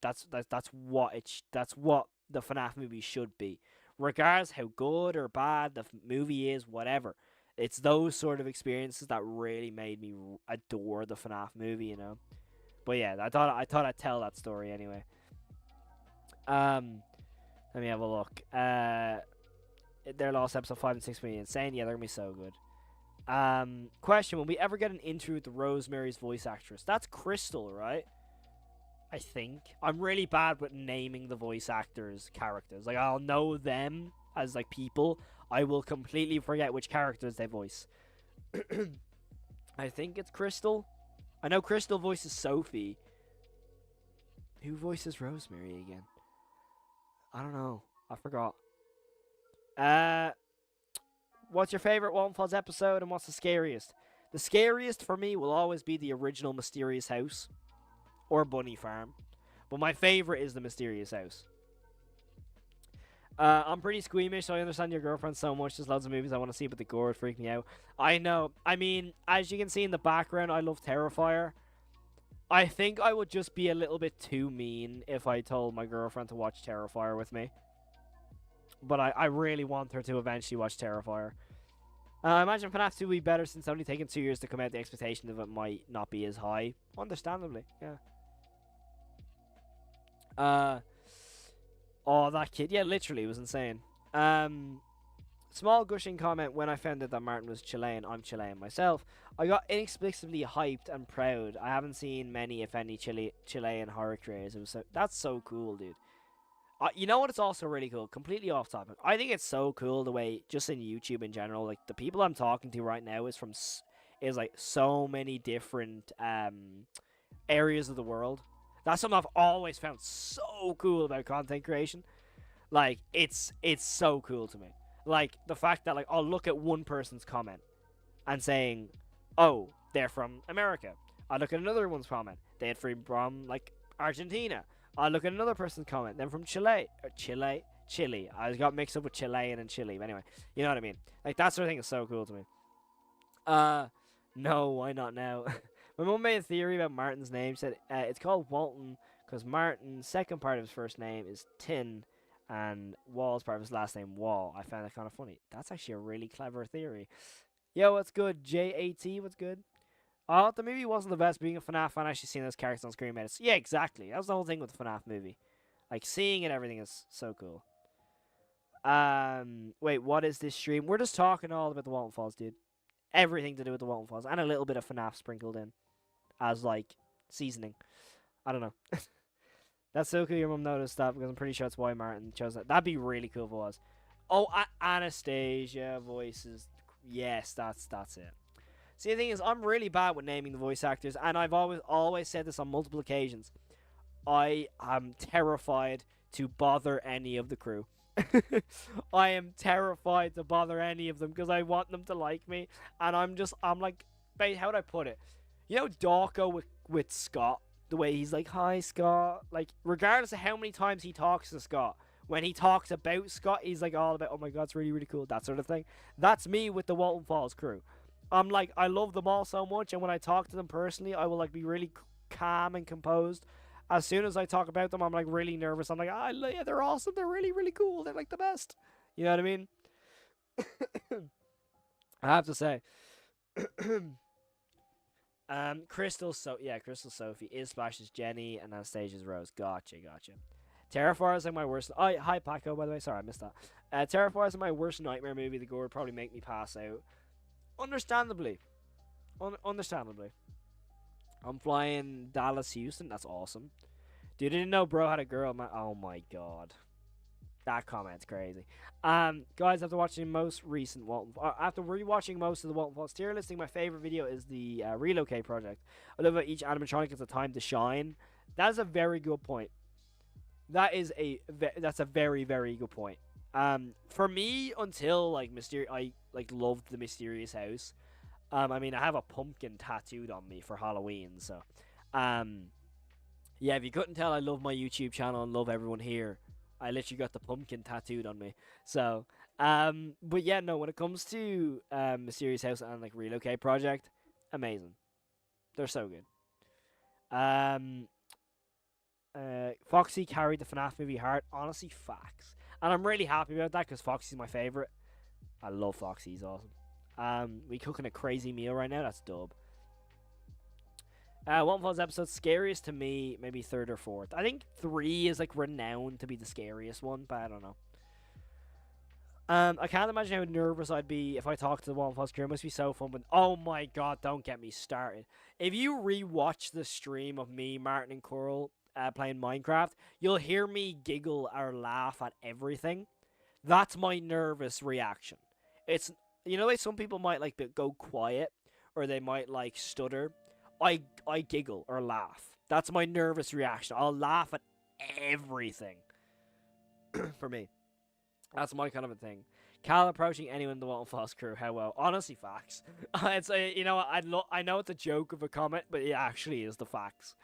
that's what the FNAF movie should be. Regardless how good or bad the movie is, whatever. It's those sort of experiences that really made me adore the FNAF movie, you know. But yeah, I thought I'd tell that story anyway. Let me have a look. Their last episode 5 and 6 will be insane. Yeah, they're gonna be so good. Question: will we ever get an interview with the Rosemary's voice actress? That's Crystal, right? I think I'm really bad with naming the voice actors' characters. Like I'll know them as like people. I will completely forget which characters they voice. I think it's Crystal. I know Crystal voices Sophie. Who voices Rosemary again? I don't know. I forgot. Uh, what's your favorite Walten Falls episode, and what's the scariest? The scariest for me will always be the original Mysterious House or Bunny Farm, but my favorite is the Mysterious House. I'm pretty squeamish, so I understand your girlfriend so much. There's loads of movies I want to see, but the gore would freak me out. I know. I mean, as you can see in the background, I love Terrifier. I think I would just be a little bit too mean if I told my girlfriend to watch Terrifier with me. But I really want her to eventually watch Terrifier. I imagine FNAF 2 will be better since it's only taken 2 years to come out. The expectation of it might not be as high. Understandably, yeah. Oh, that kid. Yeah, literally, it was insane. Small gushing comment when I found out that Martin was Chilean. I'm Chilean myself. I got inexplicably hyped and proud. I haven't seen many, if any, Chilean horror creators. That's so cool, dude. You know what? It's also really cool. Completely off topic. I think it's so cool the way, just in YouTube in general, like the people I'm talking to right now is like so many different areas of the world. That's something I've always found so cool about content creation. Like it's so cool to me. Like the fact that like I'll look at one person's comment and saying, "Oh, they're from America." I look at another one's comment. They're from like Argentina. I look at another person's comment. Then from Chile. Chile. I got mixed up with Chilean and Chile. But anyway, you know what I mean. Like that sort of thing is so cool to me. No, why not now? My mom made a theory about Martin's name. Said it's called Walten because Martin's second part of his first name is Tin, and Wall's part of his last name Wall. I found that kind of funny. That's actually a really clever theory. Yo, what's good? JAT, what's good? Oh, the movie wasn't the best. Being a FNAF fan, actually seeing those characters on screen made it. Yeah, exactly. That was the whole thing with the FNAF movie. Like seeing it, everything is so cool. Wait, what is this stream? We're just talking all about the Walten Falls, dude. Everything to do with the Walten Falls, and a little bit of FNAF sprinkled in as like seasoning. I don't know. That's so cool. Your mom noticed that because I'm pretty sure that's why Martin chose that. That'd be really cool if it was. Oh, Anastasia voices. Yes, that's it. See, the thing is, I'm really bad with naming the voice actors, and I've always said this on multiple occasions. I am terrified to bother any of the crew. I am terrified to bother any of them because I want them to like me, and I'm like, how would I put it? You know, Dawko with Scott, the way he's like, "Hi, Scott." Like, regardless of how many times he talks to Scott, when he talks about Scott, he's like all about, "Oh my god, it's really, really cool," that sort of thing. That's me with the Walten Falls crew. I'm like, I love them all so much, and when I talk to them personally, I will like be really calm and composed. As soon as I talk about them, I'm like really nervous. I'm like, yeah, they're awesome. They're really, really cool. They're like the best. You know what I mean? I have to say, Crystal Sophie is Splash's Jenny and Anastasia's Rose. Gotcha. Terrifier is like my worst. Oh, hi Paco, by the way. Sorry, I missed that. Terrifier is my worst nightmare movie. The gore would probably make me pass out. Understandably. Understandably. I'm flying Dallas, Houston. That's awesome. Dude, I didn't know bro had a girl. Oh my god. That comment's crazy. Guys, after watching most recent after rewatching most of the Walten Falls tier listing, my favorite video is the Relocate project. I love how each animatronic has a time to shine. That is a very good point. That's a very, very good point. For me, until like I like loved the Mysterious House. I mean, I have a pumpkin tattooed on me for Halloween, so yeah. If you couldn't tell, I love my YouTube channel and love everyone here. I literally got the pumpkin tattooed on me. So, but yeah, no. When it comes to Mysterious House and like Relocate project, amazing. They're so good. Foxy carried the FNAF movie hard. Honestly, facts. And I'm really happy about that because Foxy's my favorite. I love Foxy. He's awesome. We cooking a crazy meal right now. That's dub. Walten Falls episode scariest to me, maybe third or fourth. I think 3 is like renowned to be the scariest one, but I don't know. I can't imagine how nervous I'd be if I talked to the Walten Falls crew. It must be so fun, but oh my god, don't get me started. If you rewatch the stream of me, Martin, and Coral playing Minecraft, you'll hear me giggle or laugh at everything. That's my nervous reaction. It's, you know, like some people might like go quiet or they might like stutter. I giggle or laugh. That's my nervous reaction. I'll laugh at everything. For me, that's my kind of a thing. Cal approaching anyone in the Walten Files crew. How well? Honestly, facts. It's you know, I know it's a joke of a comment, but it actually is the facts.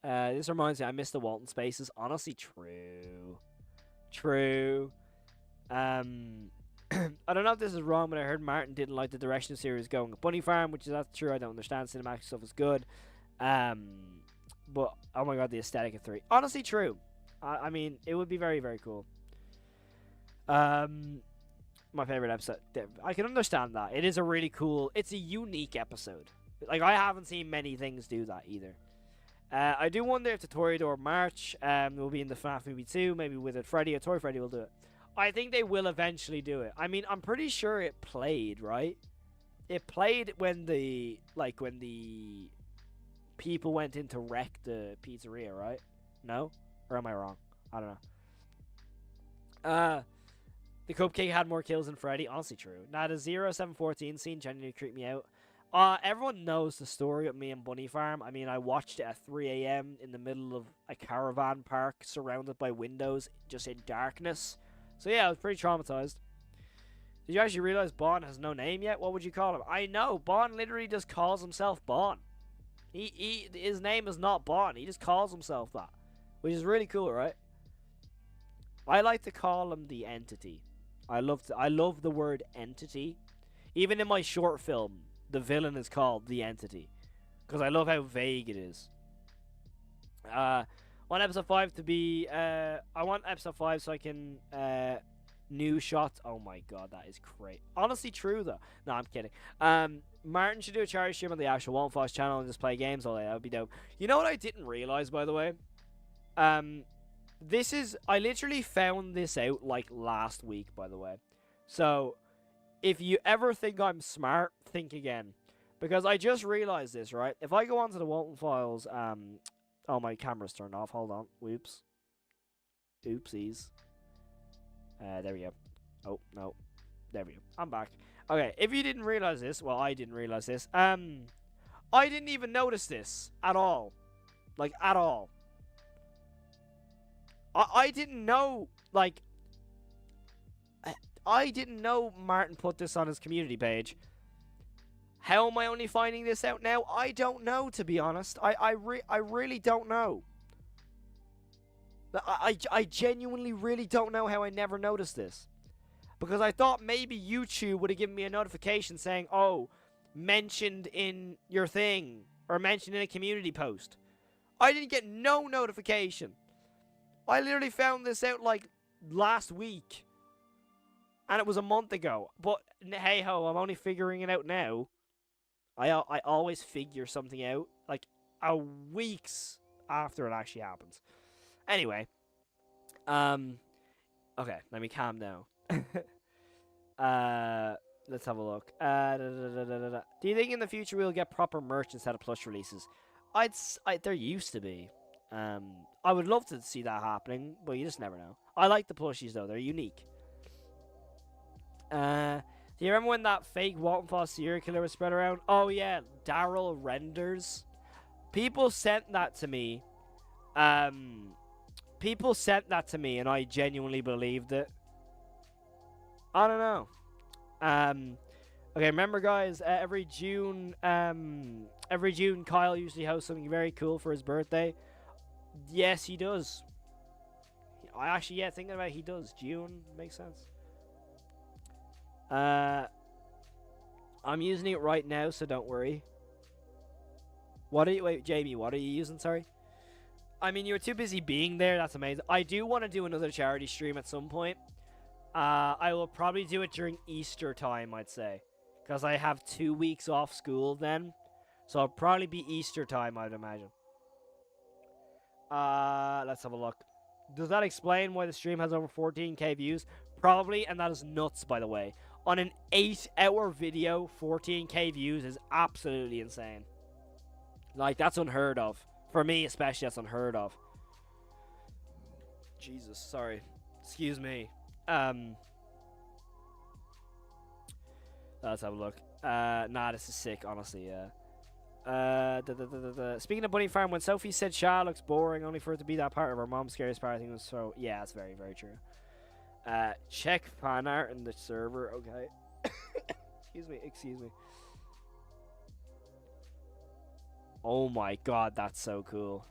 This reminds me, I miss the Walton spaces. Honestly, true. I don't know if this is wrong, but I heard Martin didn't like the direction the series going. Bunny Farm, which is that's true. I don't understand. Cinematic stuff is good. But oh my god, the aesthetic of 3. Honestly, true. I mean, it would be very, very cool. My favorite episode. I can understand that. It is a really cool. It's a unique episode. Like, I haven't seen many things do that either. I do wonder if the Toreador March will be in the FNAF movie too. Maybe with it, Freddy or Toy Freddy will do it. I think they will eventually do it. I mean, I'm pretty sure it played, right? It played when the people went in to wreck the pizzeria, right? No? Or am I wrong? I don't know. The Cupcake had more kills than Freddy. Honestly, true. Now, the 0714 scene genuinely creeped me out. Everyone knows the story of me and Bunny Farm. I mean, I watched it at 3 a.m. in the middle of a caravan park surrounded by windows, just in darkness. So yeah, I was pretty traumatized. Did you actually realize Bon has no name yet? What would you call him? I know, Bon literally just calls himself Bon. His name is not Bon. He just calls himself that, which is really cool, right? I like to call him the Entity. I love the word entity. Even in my short film, the villain is called the Entity, because I love how vague it is. I want episode 5 to be. I want episode 5 so I can new shots. Oh my god, that is great. Honestly, true though. No, I'm kidding. Martin should do a charity stream on the actual Walten Files channel and just play games all day. That would be dope. You know what I didn't realize, by the way? This is, I literally found this out like last week, by the way. So, if you ever think I'm smart, think again. Because I just realized this, right? If I go onto the Walten Files, oh, my camera's turned off. Hold on. Whoops. Oopsies. There we go. Oh, no. There we go. I'm back. Okay, if you didn't realize this, well, I didn't realize this. I didn't even notice this at all. Like, at all. I didn't know, like, I didn't know Martin put this on his community page. How am I only finding this out now? I don't know, to be honest. I really don't know. I genuinely really don't know how I never noticed this. Because I thought maybe YouTube would have given me a notification saying, oh, mentioned in your thing, or mentioned in a community post. I didn't get no notification. I literally found this out like last week. And it was a month ago. But hey ho, I'm only figuring it out now. I always figure something out like weeks after it actually happens. Anyway. Okay, let me calm down. Let's have a look. Do you think in the future we'll get proper merch instead of plush releases? There used to be. I would love to see that happening, but you just never know. I like the plushies though; they're unique. Do you remember when that fake Walten Files serial killer was spread around? Oh yeah, Daryl Renders. People sent that to me. People sent that to me, and I genuinely believed it. I don't know. Okay, remember guys, every June Kyle usually hosts something very cool for his birthday. Yes, he does. I actually, yeah, thinking about it, he does. June makes sense. I'm using it right now, so don't worry. Wait, Jamie, what are you using, sorry? I mean, you were too busy being there, that's amazing. I do want to do another charity stream at some point. I will probably do it during Easter time, I'd say. Because I have 2 weeks off school then. So it'll probably be Easter time, I'd imagine. Let's have a look. Does that explain why the stream has over 14k views? Probably, and that is nuts, by the way. On an 8-hour video, 14k views is absolutely insane. Like, that's unheard of. For me, especially, that's unheard of. Jesus, sorry. Excuse me. Let's have a look. Nah, this is sick, honestly, yeah. Speaking of Bunny Farm, when Sophie said Shah looks boring, only for it to be that part of her mom's scariest part, I think it was so. Yeah, that's very, very true. Check fan art in the server, okay. Excuse me. Oh my god, that's so cool.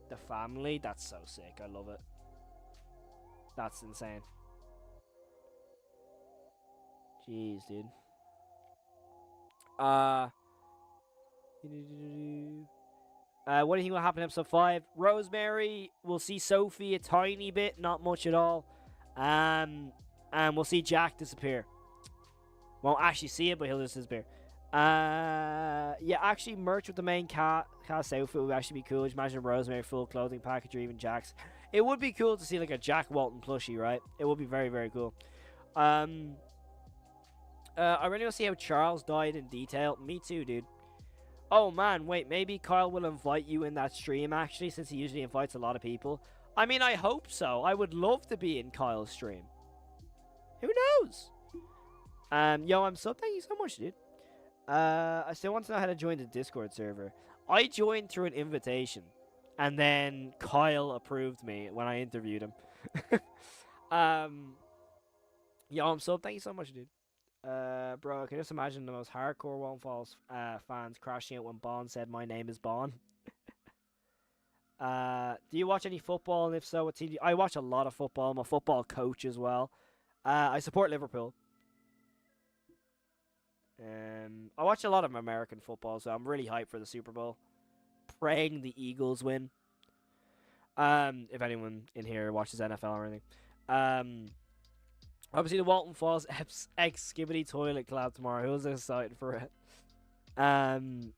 The family, that's so sick. I love it. That's insane. Jeez, dude. What do you think will happen in episode 5? Rosemary, we'll see Sophie a tiny bit, not much at all. And we'll see Jack disappear. Won't actually see it, but he'll just disappear. Yeah, actually, merch with the main cast outfit would actually be cool. Just imagine Rosemary full clothing package or even Jack's. It would be cool to see like a Jack Walten plushie, right? It would be very, very cool. I really want to see how Charles died in detail. Me too, dude. Oh man, wait, maybe Kyle will invite you in that stream actually, since he usually invites a lot of people. I mean, I hope so. I would love to be in Kyle's stream. Who knows? Yo, I'm sub. Thank you so much, dude. I still want to know how to join the Discord server. I joined through an invitation, and then Kyle approved me when I interviewed him. Yo, I'm sub. Thank you so much, dude. Bro, I can just imagine the most hardcore Walten Files fans crashing out when Bond said, "My name is Bond." Do you watch any football? And if so, what team? I watch a lot of football. I'm a football coach as well. I support Liverpool. I watch a lot of American football, so I'm really hyped for the Super Bowl. Praying the Eagles win. If anyone in here watches NFL or anything. Obviously, the Walten Files X Skibbity Toilet collab tomorrow. Who's excited for it? Genuinely,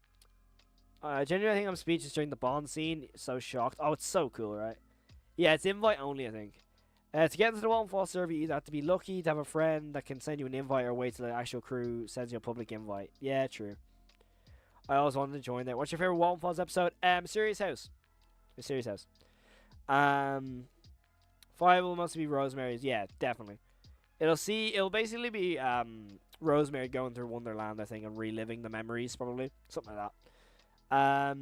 I think I'm speechless during the Bond scene. So shocked. Oh, it's so cool, right? Yeah, it's invite only, I think. To get into the Walten Files server, you either have to be lucky to have a friend that can send you an invite or wait till the actual crew sends you a public invite. Yeah, true. I always wanted to join there. What's your favorite Walten Files episode? Mysterious House. Mysterious House. 5 will mostly be Rosemary's. Yeah, definitely. It'll basically be Rosemary going through Wonderland, I think, and reliving the memories, probably. Something like that.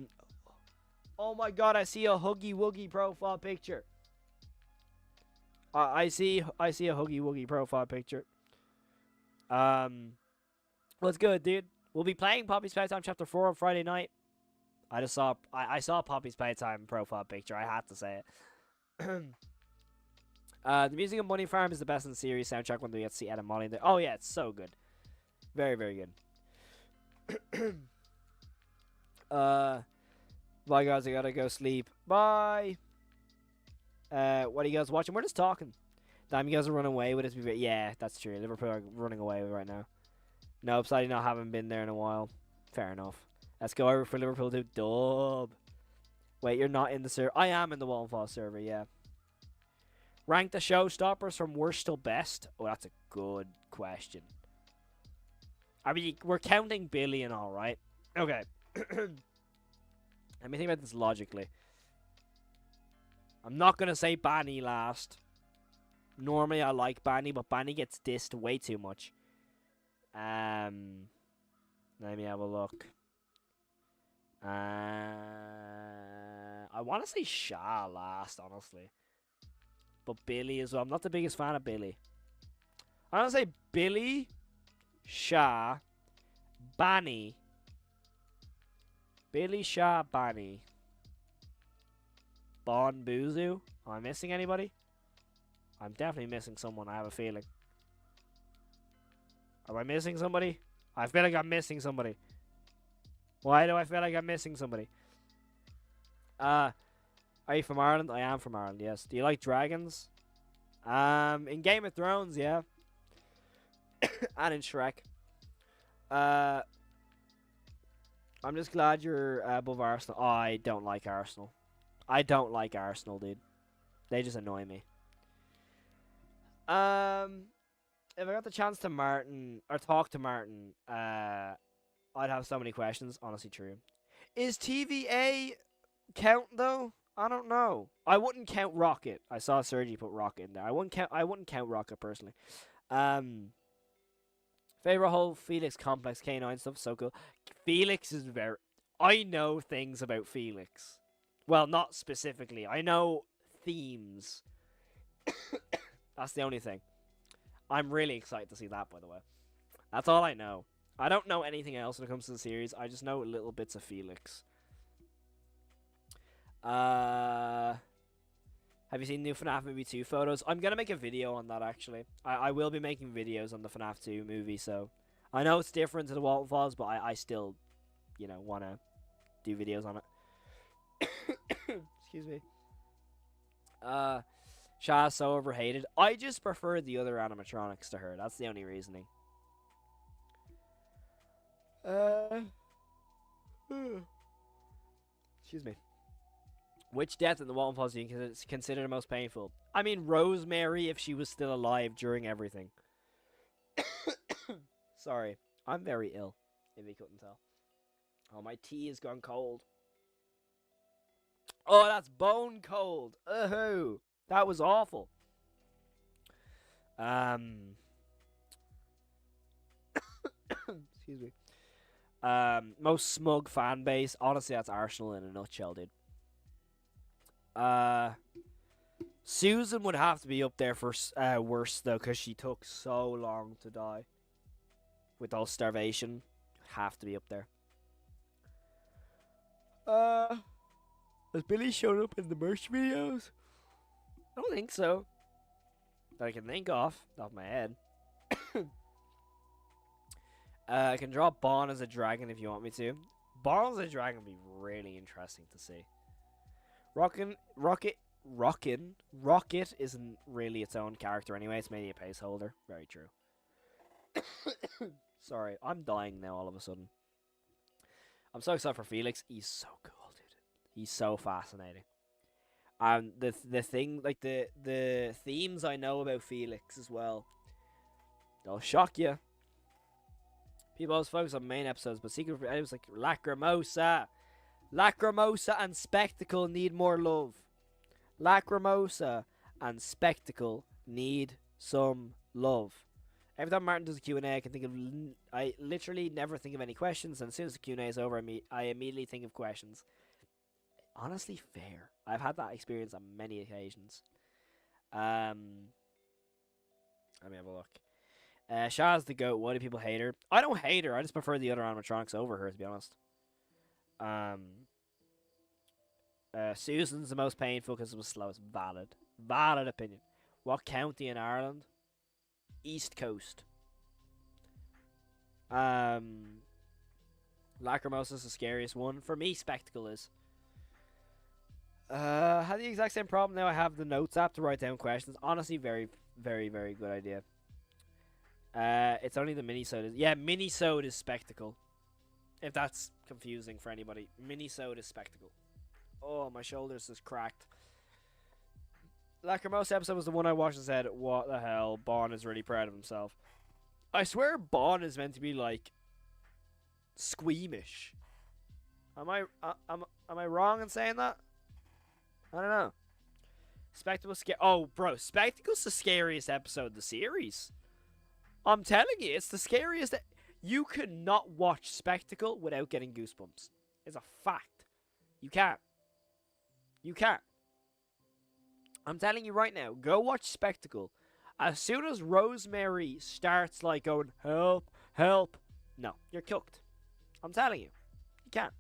Oh my god, I see a Huggy Wuggy profile picture. I see a Huggy Wuggy profile picture. What's good, dude? We'll be playing Poppy's Playtime Chapter 4 on Friday night. I saw Poppy's Playtime profile picture. I had to say it. The music of Money Farm is the best in the series soundtrack when we get to see Ed and Molly in there. Oh yeah, it's so good. Very, very good. Bye guys, I gotta go sleep. Bye. What are you guys watching? We're just talking. Damn, you guys are running away with us. Yeah, that's true. Liverpool are running away right now. Nope, sadly not haven't been there in a while. Fair enough. Let's go over for Liverpool to dub. Wait, you're not in the server. I am in the Walten Files server, yeah. Rank the showstoppers from worst to best. Oh, that's a good question. I mean, we're counting Billy and all, right? Okay. Let me think about this logically. I'm not going to say Banny last. Normally, I like Banny, but Banny gets dissed way too much. Let me have a look. I want to say Shah last, honestly. But Billy as well. I'm not the biggest fan of Billy. I want to say Billy, Shah, Banny. Billy, Shah, Banny. Bon Buzu. Am I missing anybody? I'm definitely missing someone, I have a feeling. Am I missing somebody? I feel like I'm missing somebody. Why do I feel like I'm missing somebody? Are you from Ireland? I am from Ireland, yes. Do you like dragons? In Game of Thrones, yeah. And in Shrek. I'm just glad you're above Arsenal. Oh, I don't like Arsenal. I don't like Arsenal, dude. They just annoy me. If I got the chance to talk to Martin, I'd have so many questions. Honestly, true. Is TVA count though? I don't know. I wouldn't count Rocket. I saw Sergi put Rocket in there. I wouldn't count. I wouldn't count Rocket personally. Favorite whole Felix complex K9 stuff. So cool. Felix is very. I know things about Felix. Well, not specifically. I know themes. That's the only thing. I'm really excited to see that, by the way. That's all I know. I don't know anything else when it comes to the series. I just know little bits of Felix. Have you seen new FNAF movie 2 photos? I'm going to make a video on that, actually. I will be making videos on the FNAF 2 movie, so... I know it's different to the Walten Files, but I still, you know, want to do videos on it. Excuse me. Sha's so overhated. I just prefer the other animatronics to her. That's the only reasoning. Excuse me. Which death in the Walten Files do you consider the most painful? I mean, Rosemary, if she was still alive during everything. Sorry, I'm very ill, if you couldn't tell. Oh, my tea has gone cold. Oh, that's bone cold. Oh, that was awful. Excuse me. Most smug fan base. Honestly, that's Arsenal in a nutshell, dude. Susan would have to be up there for worse though, because she took so long to die. With all starvation, have to be up there. Has Billy shown up in the merch videos? I don't think so. That I can think of, off my head. I can draw Bon as a dragon if you want me to. Bon as a dragon would be really interesting to see. Rocket isn't really its own character anyway. It's mainly a placeholder. Very true. Sorry, I'm dying now all of a sudden. I'm so excited for Felix. He's so cool, dude. He's so fascinating. And the thing, like the themes I know about Felix as well, they'll shock you. People always focus on main episodes, but secret it was like Lacrimosa and Spectacle need more love. Lacrimosa and Spectacle need some love. Every time Martin does a Q&A, I literally never think of any questions, and as soon as the Q&A is over, I immediately think of questions. Honestly, fair. I've had that experience on many occasions. Let me have a look. Shah's the GOAT. Why do people hate her? I don't hate her. I just prefer the other animatronics over her, to be honest. Susan's the most painful because it was slowest. Valid opinion. What county in Ireland? East Coast. Lacrimosa's the scariest one. For me, Spectacle is. I had the exact same problem now. I have the notes app to write down questions. Honestly, very, very, very good idea. It's only the mini-sode. Yeah, mini-sode is Spectacle. If that's confusing for anybody. Mini-sode is Spectacle. Oh, my shoulders is cracked. Lacrimosa episode was the one I watched and said, what the hell? Bon is really proud of himself. I swear Bon is meant to be, like, squeamish. Am I wrong in saying that? I don't know. Spectacle's scary. Oh, bro, Spectacle's the scariest episode of the series. I'm telling you, it's the scariest. You could not watch Spectacle without getting goosebumps. It's a fact. You can't. You can't. I'm telling you right now, go watch Spectacle. As soon as Rosemary starts, like, going, help, help, no, you're cooked. I'm telling you. You can't.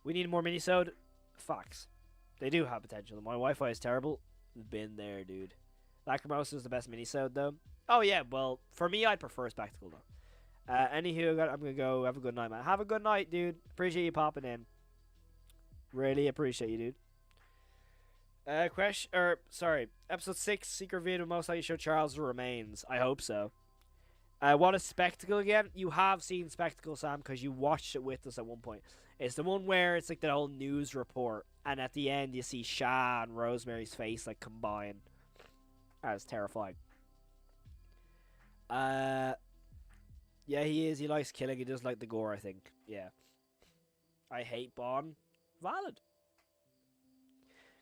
We need more minisode. Facts. They do have potential. My Wi-Fi is terrible. Been there, dude. Lacrimosa is the best minisode, though. Oh, yeah, well, for me, I'd prefer Spectacle, though. Anywho, I'm going to go. Have a good night, man. Have a good night, dude. Appreciate you popping in. Really appreciate you, dude. Episode 6, Secret Video most likely show Charles remains. I hope so. What is Spectacle again? You have seen Spectacle, Sam, because you watched it with us at one point. It's the one where it's like the whole news report, and at the end you see Sha and Rosemary's face like combine. That is terrifying. Yeah, he is. He likes killing. He does like the gore, I think. Yeah. I hate Bond. Valid.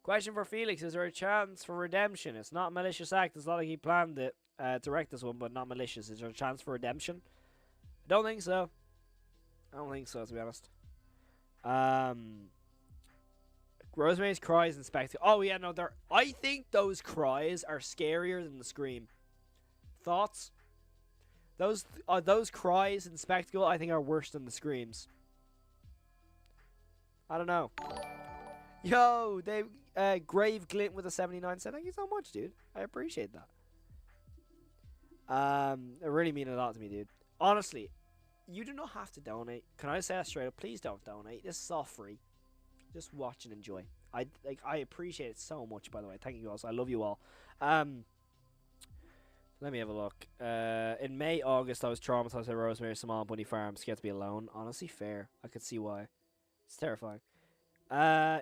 Question for Felix. Is there a chance for redemption? It's not a malicious act. It's not like he planned it to wreck this one, but not malicious. Is there a chance for redemption? I don't think so. I don't think so, to be honest. Rosemary's cries and spectacle. Oh, yeah, no, they're... I think those cries are scarier than the scream. Thoughts? Those cries and spectacle, I think, are worse than the screams. I don't know. Yo, they Grave Glint with a 79 cent. Thank you so much, dude. I appreciate that. It really means a lot to me, dude. Honestly, you do not have to donate. Can I say that straight up? Please don't donate. This is all free. Just watch and enjoy. I appreciate it so much, by the way. Thank you all. I love you all. Let me have a look. In May, August, I was traumatized by Rosemary, Small Bunny Farm. Scared to be alone. Honestly, fair. I could see why. It's terrifying.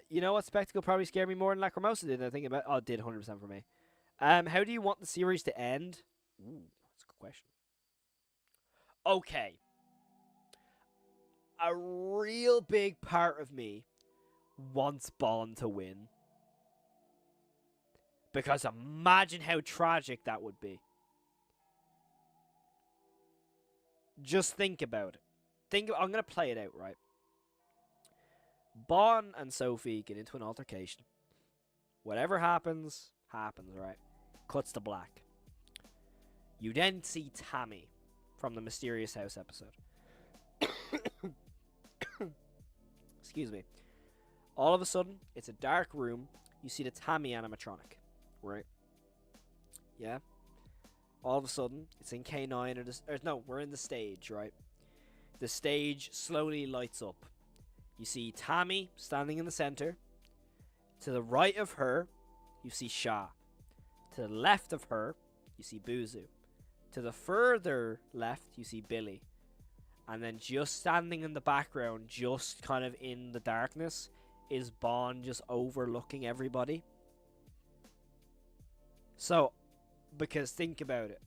You know what spectacle probably scared me more than Lacrimosa did? I think about. Oh, it did 100% for me. How do you want the series to end? Ooh, that's a good question. Okay. A real big part of me wants Bond to win. Because imagine how tragic that would be. Just think about it. I'm going to play it out, right? Bond and Sophie get into an altercation. Whatever happens, happens, right? Cuts to black. You then see Tammy from the Mysterious House episode. Excuse me. All of a sudden, it's a dark room. You see the Tammy animatronic, right? Yeah. All of a sudden, it's in K9 no, we're in the stage, right? The stage slowly lights up. You see Tammy standing in the center. To the right of her, you see Shah. To the left of her, you see Buzu. To the further left, you see Billy. And then just standing in the background, just kind of in the darkness, is Bond just overlooking everybody. So, because think about it.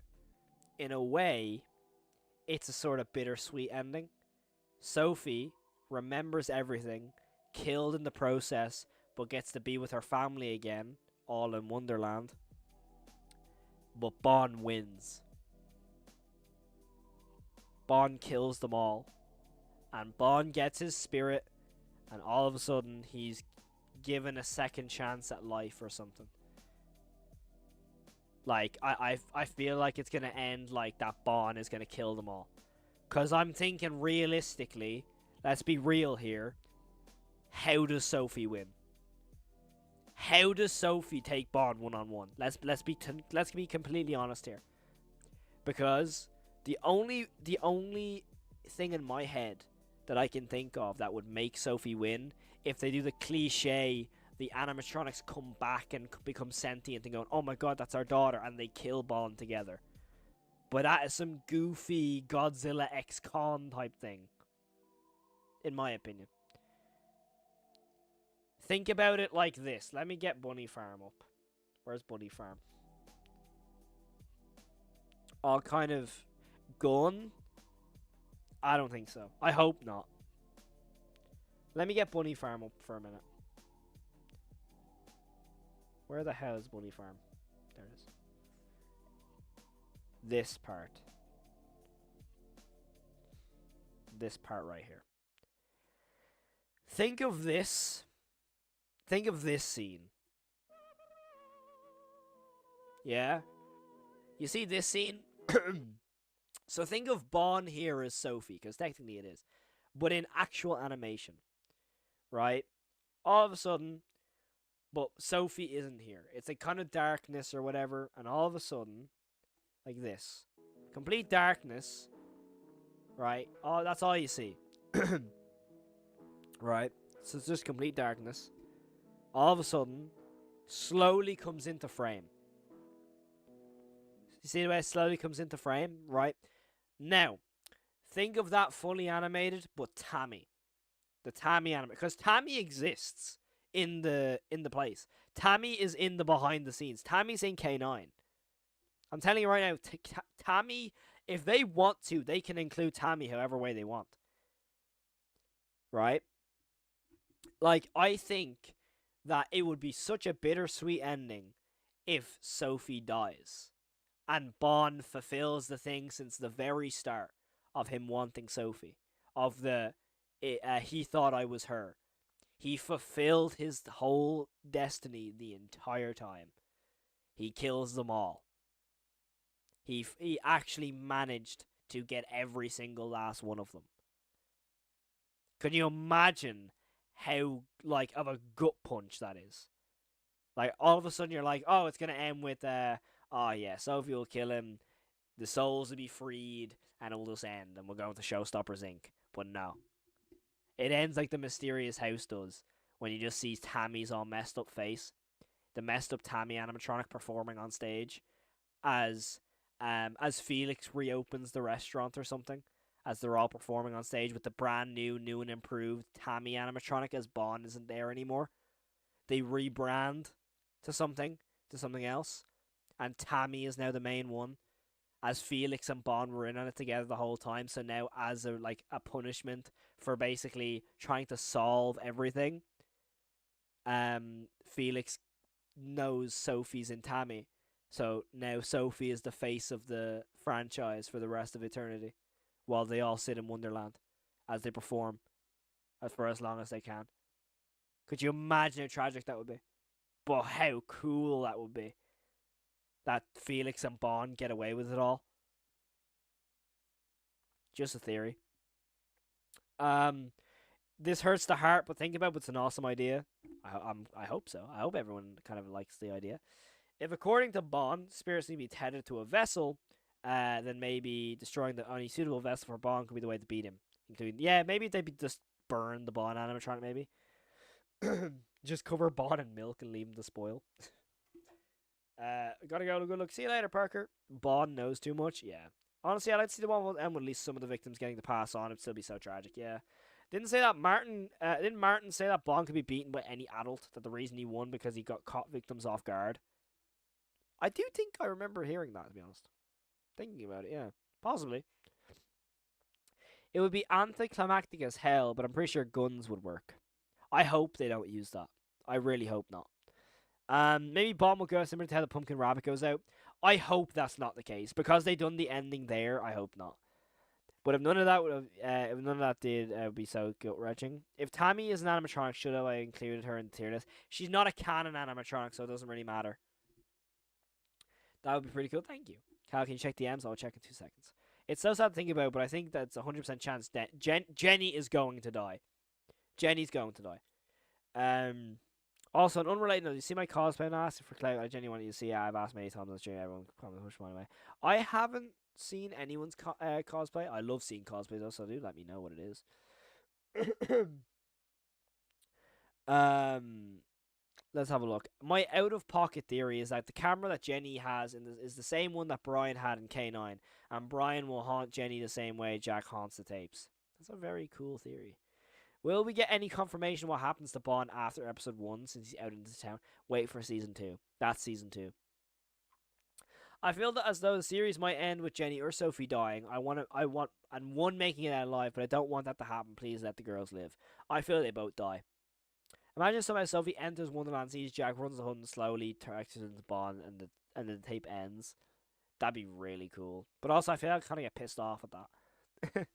In a way, it's a sort of bittersweet ending. Sophie remembers everything, killed in the process, but gets to be with her family again, all in Wonderland. But Bond wins. Bond kills them all. And Bond gets his spirit, and all of a sudden he's given a second chance at life or something. Like, I feel like it's going to end like that Bond is going to kill them all. Because I'm thinking realistically, let's be real here, how does Sophie win? How does Sophie take Bond one-on-one? Let's be completely honest here. Because the only thing in my head that I can think of that would make Sophie win, if they do the cliche, the animatronics come back and become sentient and going, oh my god, that's our daughter, and they kill Bond together. But that is some goofy Godzilla X-Con type thing, in my opinion. Think about it like this. Let me get Bunny Farm up. Where's Bunny Farm? All kind of gone? I don't think so. I hope not. Let me get Bunny Farm up for a minute. Where the hell is Bunny Farm? There it is. This part. This part right here. Think of this. Think of this scene. Yeah? You see this scene? So think of Bond here as Sophie, because technically it is. But in actual animation. Right? All of a sudden, but Sophie isn't here. It's a kind of darkness or whatever, and all of a sudden, like this. Complete darkness. Right? Oh, that's all you see. Right? So it's just complete darkness. All of a sudden, slowly comes into frame. You see the way it slowly comes into frame? Right? Now, think of that fully animated, but Tammy. The Tammy animated. Because Tammy exists in the place. Tammy is in the behind the scenes. Tammy's in K9. I'm telling you right now, Tammy If they want to, they can include Tammy however way they want. Right? Like, I think that it would be such a bittersweet ending if Sophie dies and Bond fulfills the thing since the very start of him wanting Sophie. Of he thought I was her. He fulfilled his whole destiny the entire time. He kills them all. He actually managed to get every single last one of them. Can you imagine how like of a gut punch that is? Like all of a sudden you're like, oh, it's gonna end with oh yeah, Sophie will kill him, the souls will be freed, and it will just end, and we'll go into Showstoppers Inc. But no, it ends like the Mysterious House does when you just see Tammy's all messed up face, the messed up Tammy animatronic performing on stage as Felix reopens the restaurant or something, as they're all performing on stage with the brand new and improved Tammy animatronic as Bond isn't there anymore. They rebrand to something else, and Tammy is now the main one. As Felix and Bond were in on it together the whole time, so now as a punishment for basically trying to solve everything, Felix knows Sophie's in Tammy, so now Sophie is the face of the franchise for the rest of eternity, while they all sit in Wonderland as they perform for as long as they can. Could you imagine how tragic that would be? But how cool that would be. That Felix and Bond get away with it all. Just a theory. This hurts the heart, but think about it, it's an awesome idea. I hope so. I hope everyone kind of likes the idea. If, according to Bond, spirits need to be tethered to a vessel, then maybe destroying the only suitable vessel for Bond could be the way to beat him. Including, yeah, maybe they just burn the Bond animatronic. Maybe just cover Bond in milk and leave him to spoil. Gotta go. Good luck. See you later, Parker. Bond knows too much. Yeah. Honestly, I'd like to see the one with at least some of the victims getting to pass on. It'd still be so tragic. Yeah. Didn't say that Martin. Didn't Martin say that Bond could be beaten by any adult? That the reason he won because he got caught victims off guard. I do think I remember hearing that. To be honest, thinking about it, yeah, possibly. It would be anticlimactic as hell, but I'm pretty sure guns would work. I hope they don't use that. I really hope not. Maybe Bond will go similar to how the Pumpkin Rabbit goes out. I hope that's not the case because they done the ending there. I hope not. But if none of that if none of that did, it would be so gut wrenching. If Tammy is an animatronic, should have I included her in the tier list? She's not a canon animatronic, so it doesn't really matter. That would be pretty cool. Thank you. Cal, can you check DMs? I'll check in 2 seconds. It's so sad to think about, but I think that's 100% chance that Jenny is going to die. Jenny's going to die. Also, an unrelated note, you see my cosplay and asking for clout? I genuinely want you to see. I've asked many times on stream. Everyone probably push my way. I haven't seen anyone's cosplay. I love seeing cosplays, though, so do let me know what it is. Let's have a look. My out-of-pocket theory is that the camera that Jenny has is the same one that Brian had in K9, and Brian will haunt Jenny the same way Jack haunts the tapes. That's a very cool theory. Will we get any confirmation what happens to Bond after episode 1 since he's out into town? Wait for season 2. That's season 2. I feel that as though the series might end with Jenny or Sophie dying. I want and one making it out alive, but I don't want that to happen. Please let the girls live. I feel they both die. Imagine somehow Sophie enters Wonderland, sees Jack, runs the hood, and slowly turns into Bond, and the tape ends. That'd be really cool. But also, I feel like I kind of get pissed off at that.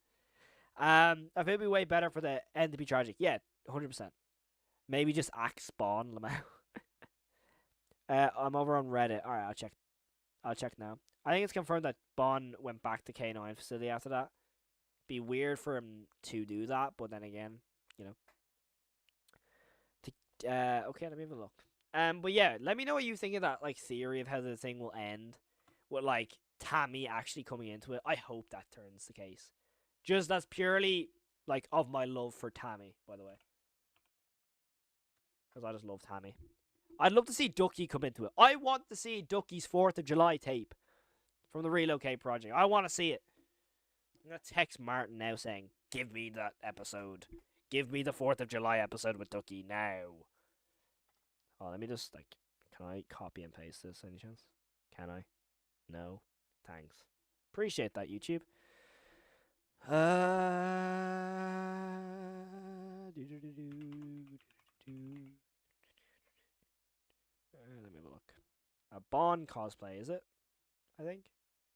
I feel it'd be way better for the end to be tragic. Yeah, 100%. Maybe just axe Bond Lamau. I'm over on Reddit. Alright, I'll check. I'll check now. I think it's confirmed that Bond went back to K9 facility after that. Be weird for him to do that, but then again, you know. Okay, let me have a look. But yeah, let me know what you think of that like theory of how the thing will end, with like Tammy actually coming into it. I hope that turns the case. Just that's purely like of my love for Tammy, by the way, because I just love Tammy. I'd love to see Ducky come into it. I want to see Ducky's 4th of July tape from the Relocate Project. I want to see it. I'm gonna text Martin now saying, "Give me that episode. Give me the 4th of July episode with Ducky now." Oh, let me just can I copy and paste this any chance? Can I? No. Thanks. Appreciate that, YouTube. Let me have a look. A Bond cosplay, is it? I think.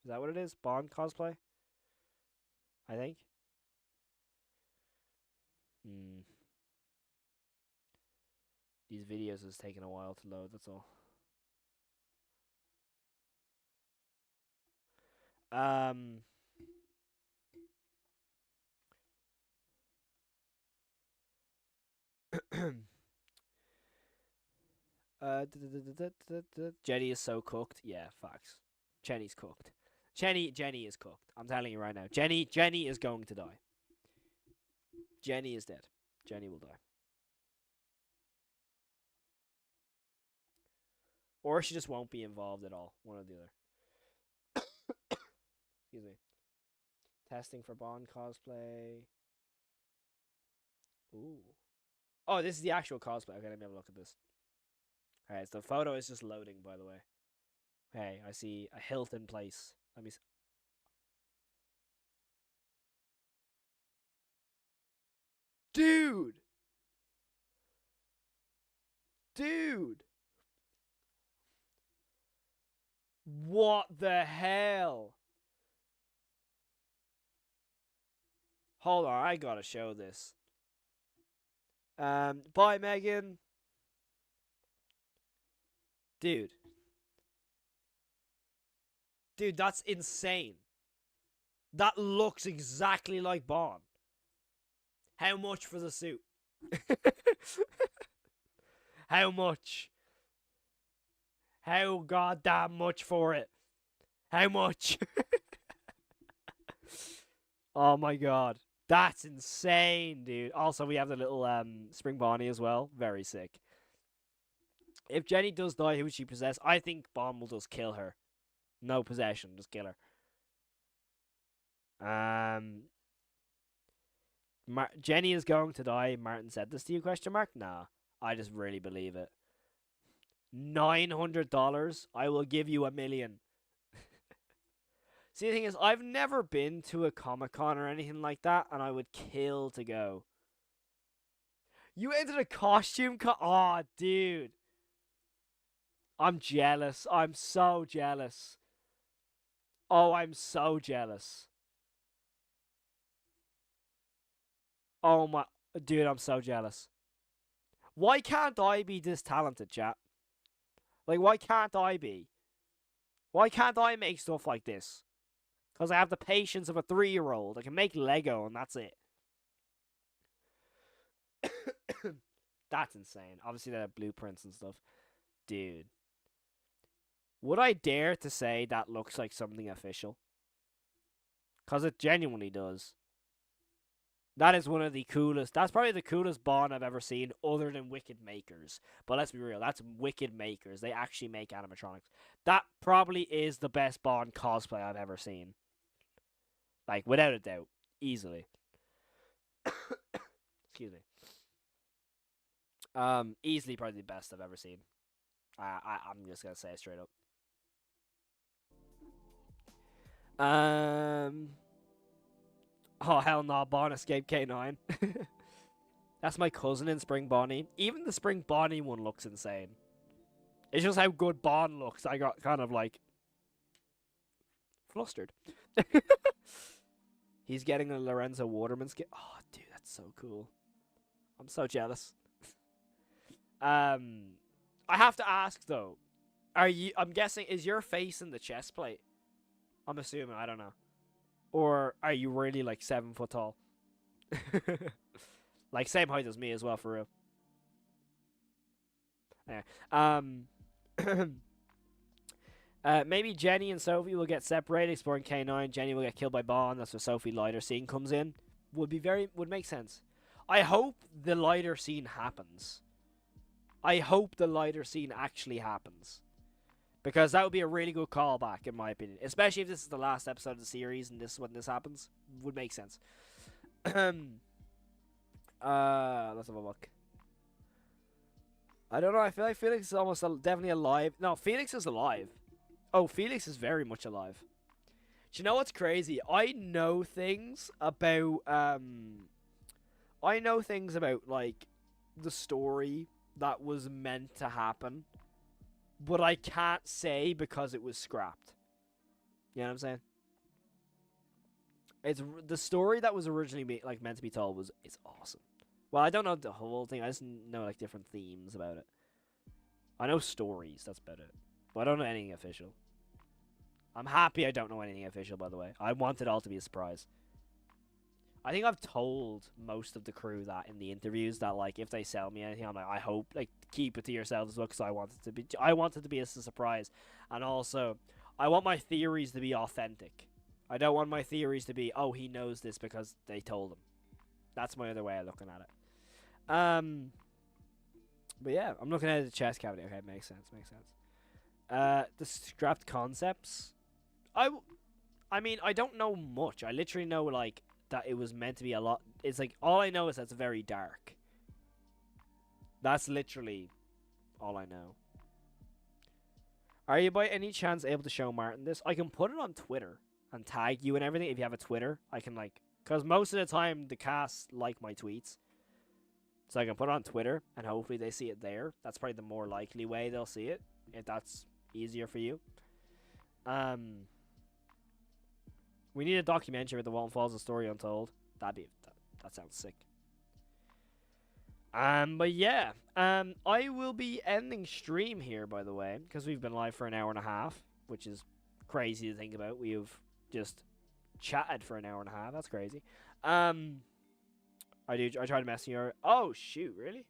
Is that what it is? Bond cosplay? I think. These videos is taking a while to load, that's all. Jenny is so cooked. Yeah, facts. Jenny's cooked. Jenny is cooked. I'm telling you right now. Jenny is going to die. Jenny is dead. Jenny will die. Or she just won't be involved at all. One or the other. Excuse me. Testing for Bond cosplay. Ooh. Oh, this is the actual cosplay. Okay, let me have a look at this. Alright, so the photo is just loading, by the way. Okay, I see a Hilton place. Let me see. Dude! Dude! What the hell? Hold on, I gotta show this. Bye, Megan. Dude. Dude, that's insane. That looks exactly like Bond. How much for the suit? How much? How goddamn much for it? How much? Oh my god. That's insane, dude. Also, we have the little Spring Bonnie as well. Very sick. If Jenny does die, who would she possess? I think Bond will just kill her. No possession, just kill her. Jenny is going to die. Martin said this to you, question mark? Nah. I just really believe it. $900? I will give you $1 million. See, the thing is, I've never been to a Comic-Con or anything like that, and I would kill to go. You entered a costume oh, dude. I'm jealous. I'm so jealous. Oh, I'm so jealous. Oh my... Dude, I'm so jealous. Why can't I be this talented, chat? Like, why can't I be? Why can't I make stuff like this? Because I have the patience of a 3-year-old. I can make Lego and that's it. That's insane. Obviously, they have blueprints and stuff. Dude. Would I dare to say that looks like something official? Because it genuinely does. That is one of the coolest. That's probably the coolest Bond I've ever seen, other than Wicked Makers. But let's be real, that's Wicked Makers. They actually make animatronics. That probably is the best Bond cosplay I've ever seen. Like, without a doubt. Easily. Excuse me. Easily probably the best I've ever seen. I'm just gonna say it straight up. Oh, hell no, Bond escaped K9. That's my cousin in Spring Bonnie. Even the Spring Bonnie one looks insane. It's just how good Bond looks. I got kind of like flustered. He's getting a Lorenzo Waterman skin. Oh, dude, that's so cool. I'm so jealous. I have to ask though. I'm guessing, is your face in the chest plate? I'm assuming, I don't know. Or are you really like 7 foot tall? Like same height as me as well, for real. Anyway, maybe Jenny and Sophie will get separated, exploring K9. Jenny will get killed by Bond. That's where Sophie lighter scene comes in. Would make sense. I hope the lighter scene happens. I hope the lighter scene actually happens. Because that would be a really good callback, in my opinion. Especially if this is the last episode of the series and this is when this happens. Would make sense. Let's have a look. I don't know. I feel like Felix is almost definitely alive. No, Felix is alive. Oh, Felix is very much alive. Do you know what's crazy? I know things about like the story that was meant to happen, but I can't say because it was scrapped. You know what I'm saying? It's the story that was originally meant to be told it's awesome. Well, I don't know the whole thing. I just know like different themes about it. I know stories. That's about it. But I don't know anything official. I'm happy I don't know anything official, by the way. I want it all to be a surprise. I think I've told most of the crew that in the interviews that like if they sell me anything, I'm like, I hope like keep it to yourselves as well because I want it to be a surprise, and also I want my theories to be authentic. I don't want my theories to be, oh, he knows this because they told him. That's my other way of looking at it. But yeah, I'm looking at the chest cavity. Okay, makes sense. The scrapped concepts. I mean, I don't know much. I literally know like that it was meant to be a lot. It's like all I know is that it's very dark. That's literally all I know. Are you by any chance able to show Martin this? I can put it on Twitter and tag you and everything. If you have a Twitter, I can like, because most of the time the cast like my tweets, so I can put it on Twitter and hopefully they see it there. That's probably the more likely way they'll see it, if that's easier for you. We need a documentary with the Walten Files, a story untold. That sounds sick. But yeah, I will be ending stream here, by the way, because we've been live for an hour and a half, which is crazy to think about. We've just chatted for an hour and a half. That's crazy. I tried to message you. Oh shoot, really?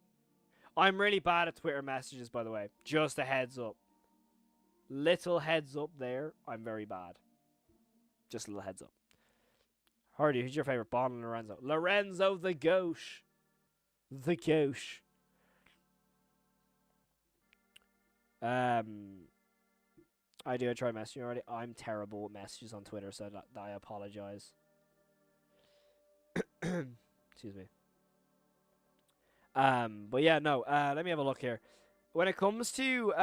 I'm really bad at Twitter messages, by the way. Just a heads up. Little heads up there. I'm very bad. Just a little heads up. Hardy, who's your favorite? Bond and Lorenzo. Lorenzo the Gauche. The Gauche. I tried messaging already. I'm terrible with messages on Twitter, so I apologize. Excuse me. But yeah, no. Let me have a look here. When it comes to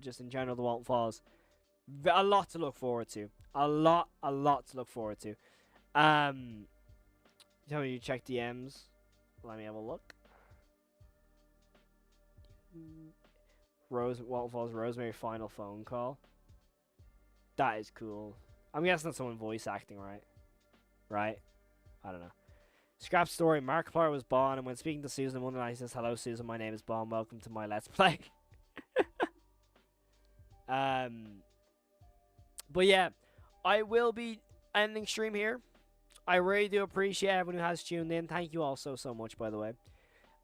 just in general the Walten Files, a lot to look forward to. A lot to look forward to. Tell me you check DMs. Let me have a look. Walten Files Rosemary final phone call. That is cool. I'm guessing that's someone voice acting, right? Right? I don't know. Scrap story. Markiplier was Bond, and when speaking to Susan one night, he says, "Hello, Susan. My name is Bond. Welcome to my Let's Play." But yeah, I will be ending stream here. I really do appreciate everyone who has tuned in. Thank you all so much, by the way.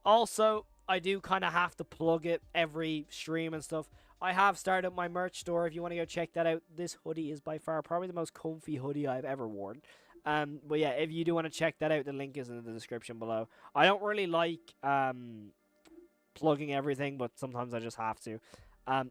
Also, I do kind of have to plug it every stream and stuff. I have started my merch store. If you want to go check that out, this hoodie is by far probably the most comfy hoodie I've ever worn. But yeah, if you do want to check that out, the link is in the description below. I don't really like plugging everything, but sometimes I just have to.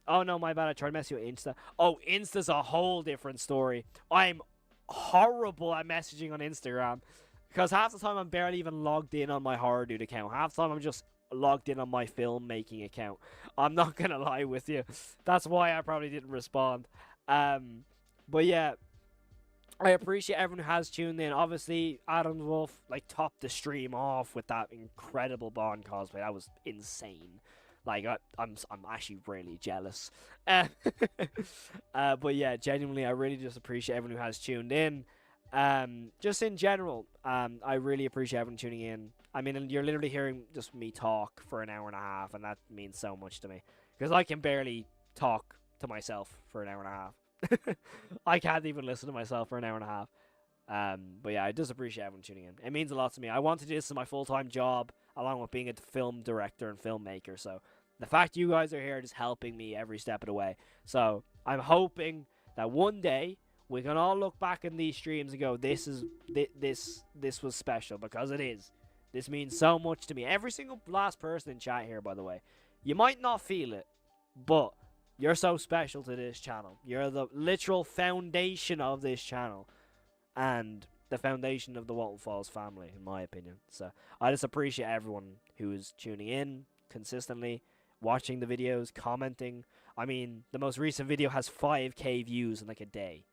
Oh no, my bad. I tried to mess you with Insta. Oh, Insta's a whole different story. I'm horrible at messaging on Instagram because half the time I'm barely even logged in on my Horror Dude account. Half the time I'm just logged in on my filmmaking account. I'm not gonna lie with you. That's why I probably didn't respond. But yeah, I appreciate everyone who has tuned in. Obviously, Adam Wolf like topped the stream off with that incredible Bond cosplay. That was insane. Like I'm actually really jealous. But yeah, genuinely, I really just appreciate everyone who has tuned in. Just in general, I really appreciate everyone tuning in. I mean, you're literally hearing just me talk for an hour and a half, and that means so much to me because I can barely talk to myself for an hour and a half. I can't even listen to myself for an hour and a half. But yeah, I just appreciate everyone tuning in. It means a lot to me. I want to do this as my full-time job, along with being a film director and filmmaker. So the fact you guys are here is helping me every step of the way. So I'm hoping that one day we can all look back in these streams and go, this was special, because it is. This means so much to me. Every single last person in chat here, by the way. You might not feel it, but you're so special to this channel. You're the literal foundation of this channel. And the foundation of the Walten Files family, in my opinion. So I just appreciate everyone who is tuning in consistently, watching the videos, commenting. I mean, the most recent video has 5k views in like a day.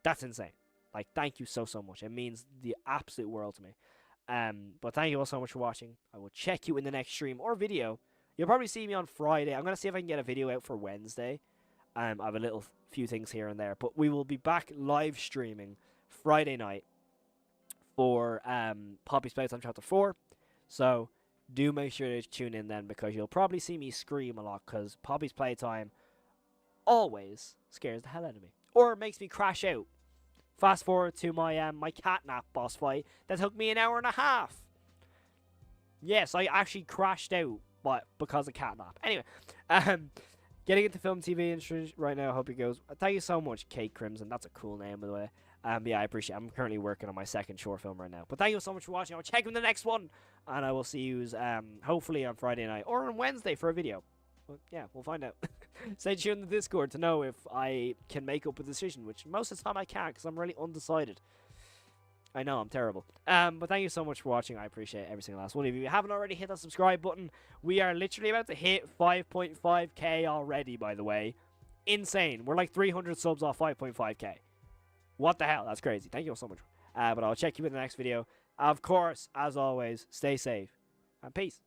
That's insane. Like, thank you so much. It means the absolute world to me. But thank you all so much for watching. I will check you in the next stream or video. You'll probably see me on Friday. I'm going to see if I can get a video out for Wednesday. I have a little few things here and there. But we will be back live streaming Friday night for Poppy's Playtime Chapter 4. So do make sure to tune in then, because you'll probably see me scream a lot, because Poppy's Playtime always scares the hell out of me. Or makes me crash out. Fast forward to my my catnap boss fight that took me an hour and a half. Yes, I actually crashed out, but because of catnap. Anyway, getting into film TV industry right now. I hope it goes. Thank you so much, Kate Crimson. That's a cool name, by the way. Yeah, I appreciate it. I'm currently working on my second short film right now. But thank you so much for watching. I'll check you in the next one. And I will see you hopefully on Friday night or on Wednesday for a video. But yeah, we'll find out. Stay tuned in the Discord to know if I can make up a decision, which most of the time I can't, because I'm really undecided. I know, I'm terrible. But thank you so much for watching. I appreciate every single last one of you. If you haven't already hit that subscribe button, we are literally about to hit 5.5k already, by the way. Insane. We're like 300 subs off 5.5k. What the hell? That's crazy. Thank you all so much. But I'll check you in the next video. Of course, as always, stay safe and peace.